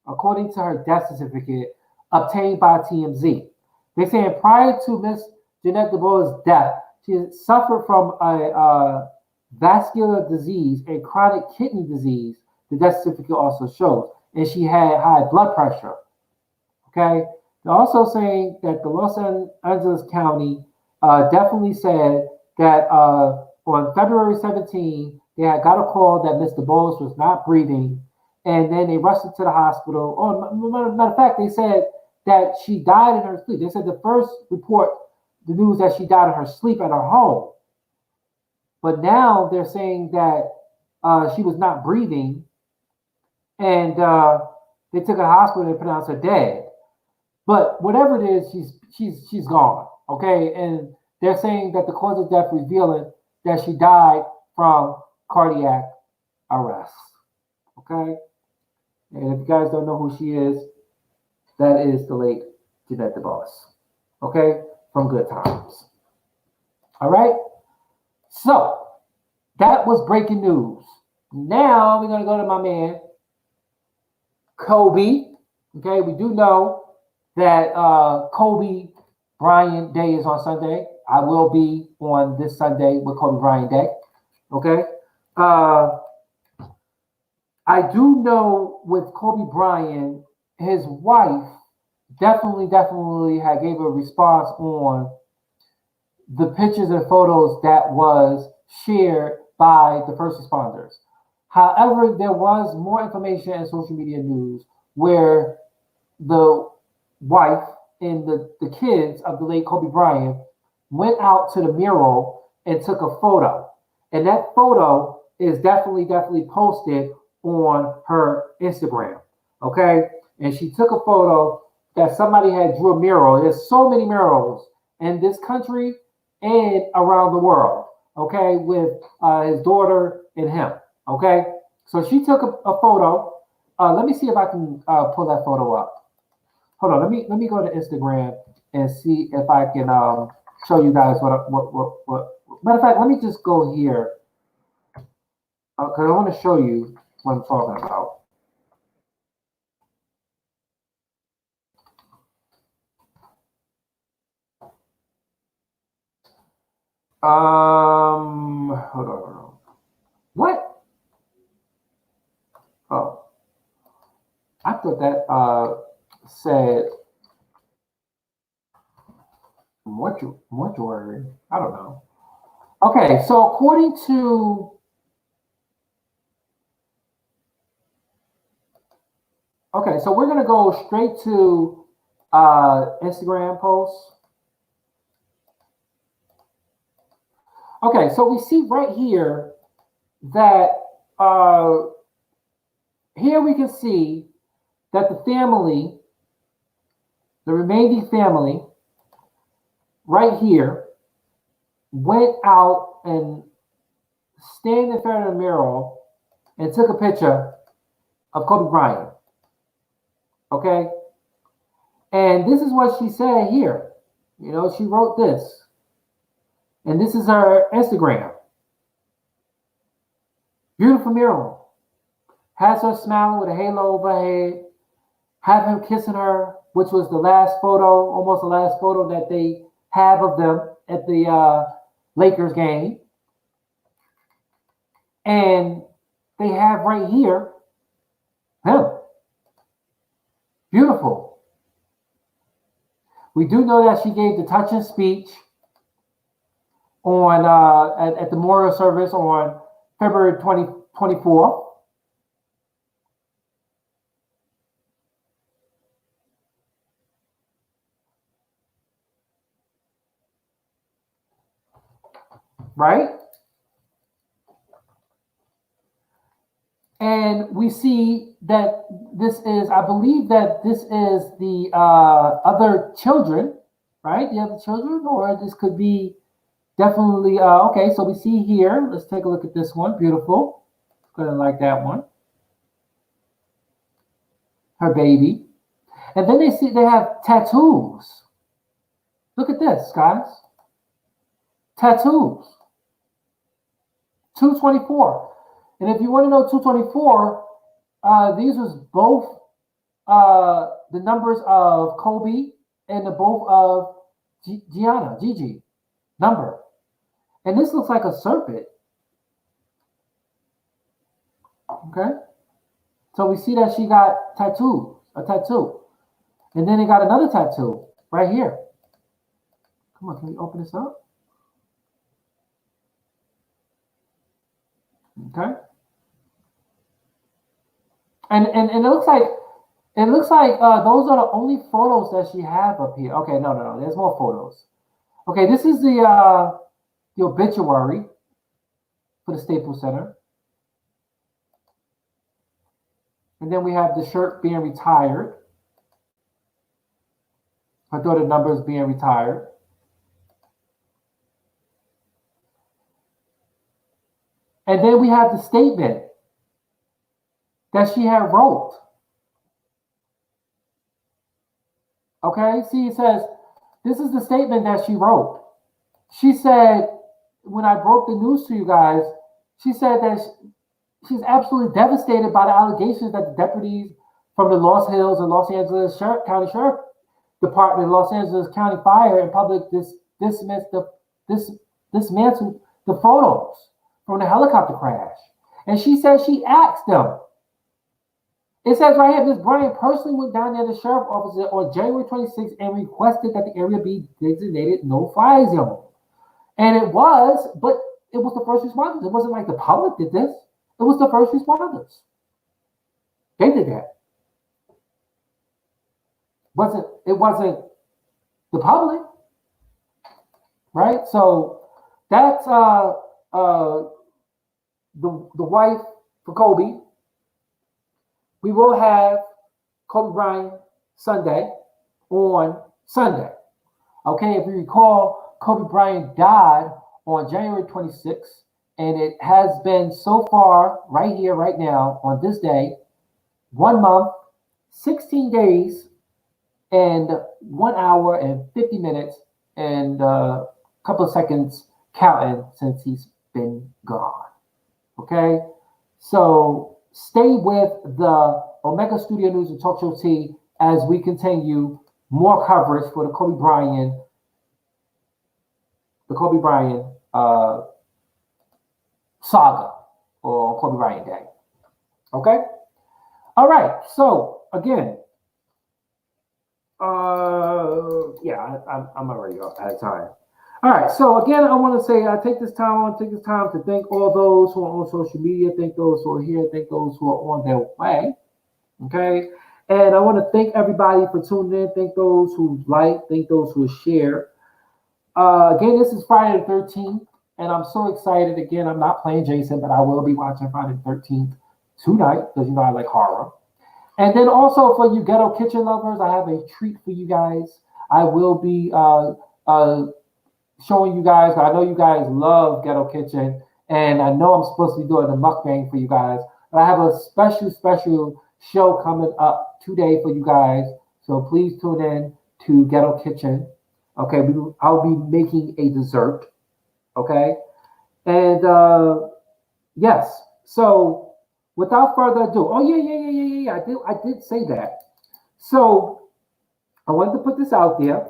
according to her death certificate obtained by TMZ. They're saying prior to Miss Jeanette DeBoer's death, she suffered from a vascular disease and chronic kidney disease, the death certificate also shows, and she had high blood pressure. Okay, they're also saying that the Los Angeles County definitely said that on February 17, they had got a call that Mr. Bowles was not breathing, and then they rushed her to the hospital. Oh, matter of fact, they said that she died in her sleep. They said the first report, the news that she died in her sleep at her home. But now they're saying that she was not breathing, and they took her to the hospital and pronounced her dead. But whatever it is, she's gone. Okay, and they're saying that the cause of death revealing that she died from cardiac arrest. Okay, and if you guys don't know who she is, that is the late Jeanette DeBoer. Okay, from Good Times. All right. So that was breaking news. Now we're gonna go to my man Kobe. Okay, we do know that Kobe Bryant Day is on Sunday. I will be on this Sunday with Kobe Bryant Day. Okay. I do know with Kobe Bryant, his wife definitely had gave a response on the pictures and photos that was shared by the first responders. However, there was more information in social media news where the wife and the kids of the late Kobe Bryant went out to the mural and took a photo. And that photo is definitely posted on her Instagram. Okay, and she took a photo that somebody had drew a mural. There's so many murals in this country and around the world. Okay, with his daughter and him. Okay, so she took a photo. Let me see if I can pull that photo up. Hold on, let me go to Instagram and see if I can show you guys what. Matter of fact, let me just go here because I want to show you what I'm talking about. Hold on. What? Oh, I thought that said mortuary. I don't know. Okay, so according to so we're gonna go straight to Instagram posts. Okay, so we see right here that here we can see that the family, the remaining family, right here, went out and stand in front of the mural and took a picture of Kobe Bryant. Okay? And this is what she said here. You know, she wrote this. And this is her Instagram. Beautiful mural. Has her smiling with a halo over her head. Have him kissing her, which was the last photo, almost the last photo that they have of them at the Lakers game. And they have right here him. Beautiful. We do know that she gave the touching speech on at the memorial service on February 24th. Right? And we see that this is, I believe that this is the other children, right? The other children, or this could be definitely, okay, so we see here, let's take a look at this one. Beautiful. Gonna like that one. Her baby. And then they have tattoos. Look at this, guys. Tattoos. 224. And if you want to know 224, these was both the numbers of Kobe and the both of Gigi number. And this looks like a serpent. Okay. So we see that she got a tattoo. And then they got another tattoo right here. Come on, can we open this up? Okay. And it looks like those are the only photos that she have up here. Okay, no. There's more photos. Okay, this is the obituary for the Staples Center. And then we have the shirt being retired. Her daughter numbers being retired. And then we have the statement that she had wrote. Okay, see, it says, this is the statement that she wrote. She said, when I broke the news to you guys, she said that she's absolutely devastated by the allegations that the deputies from the Los Hills and Los Angeles County Sheriff Department, Los Angeles County Fire and Public dismantled the photos from the helicopter crash. And she said she asked them. It says right here, Ms. Bryant personally went down there to the sheriff's office on January 26th and requested that the area be designated no-fly zone. And it was, but it was the first responders. It wasn't like the public did this. It was the first responders. They did that. It wasn't the public, right? So that's the wife for Kobe. We will have Kobe Bryant Sunday on Sunday. Okay, if you recall, Kobe Bryant died on January 26th, and it has been so far, right here, right now, on this day, 1 month, 16 days, and 1 hour and 50 minutes, and a couple of seconds counting since he's been gone. Okay, so stay with the Omega Studio News and Talk Show Tea as we continue more coverage for the Kobe Bryant saga or Kobe Bryant Day. Okay? All right. So again, I'm already out of time. All right. So again, I want to say I want to take this time to thank all those who are on social media, thank those who are here, thank those who are on their way. Okay. And I want to thank everybody for tuning in. Thank those who like, thank those who share. Again, this is Friday the 13th, and I'm so excited. Again, I'm not playing Jason, but I will be watching Friday the 13th tonight because you know I like horror. And then also for you Ghetto Kitchen lovers, I have a treat for you guys. I will be showing you guys. I know you guys love Ghetto Kitchen, and I know I'm supposed to be doing a mukbang for you guys. But I have a special show coming up today for you guys. So please tune in to Ghetto Kitchen. Okay, I'll be making a dessert. Okay, and yes. So without further ado, I did say that. So I wanted to put this out there.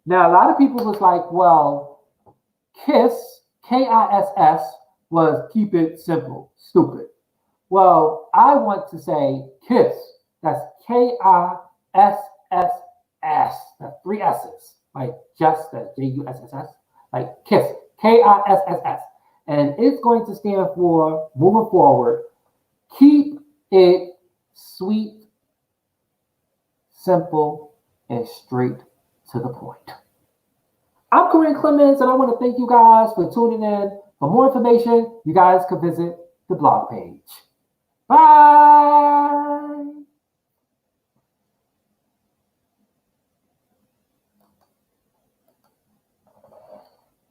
Now a lot of people was like, well, KISS, KISS was keep it simple, stupid. Well, I want to say KISS. That's KISS. That's 3 S's. Like just as JUSSS, like KISS, KISS. And it's going to stand for, moving forward, keep it sweet, simple, and straight to the point. I'm Corinne Clemens, and I want to thank you guys for tuning in. For more information, you guys can visit the blog page. Bye!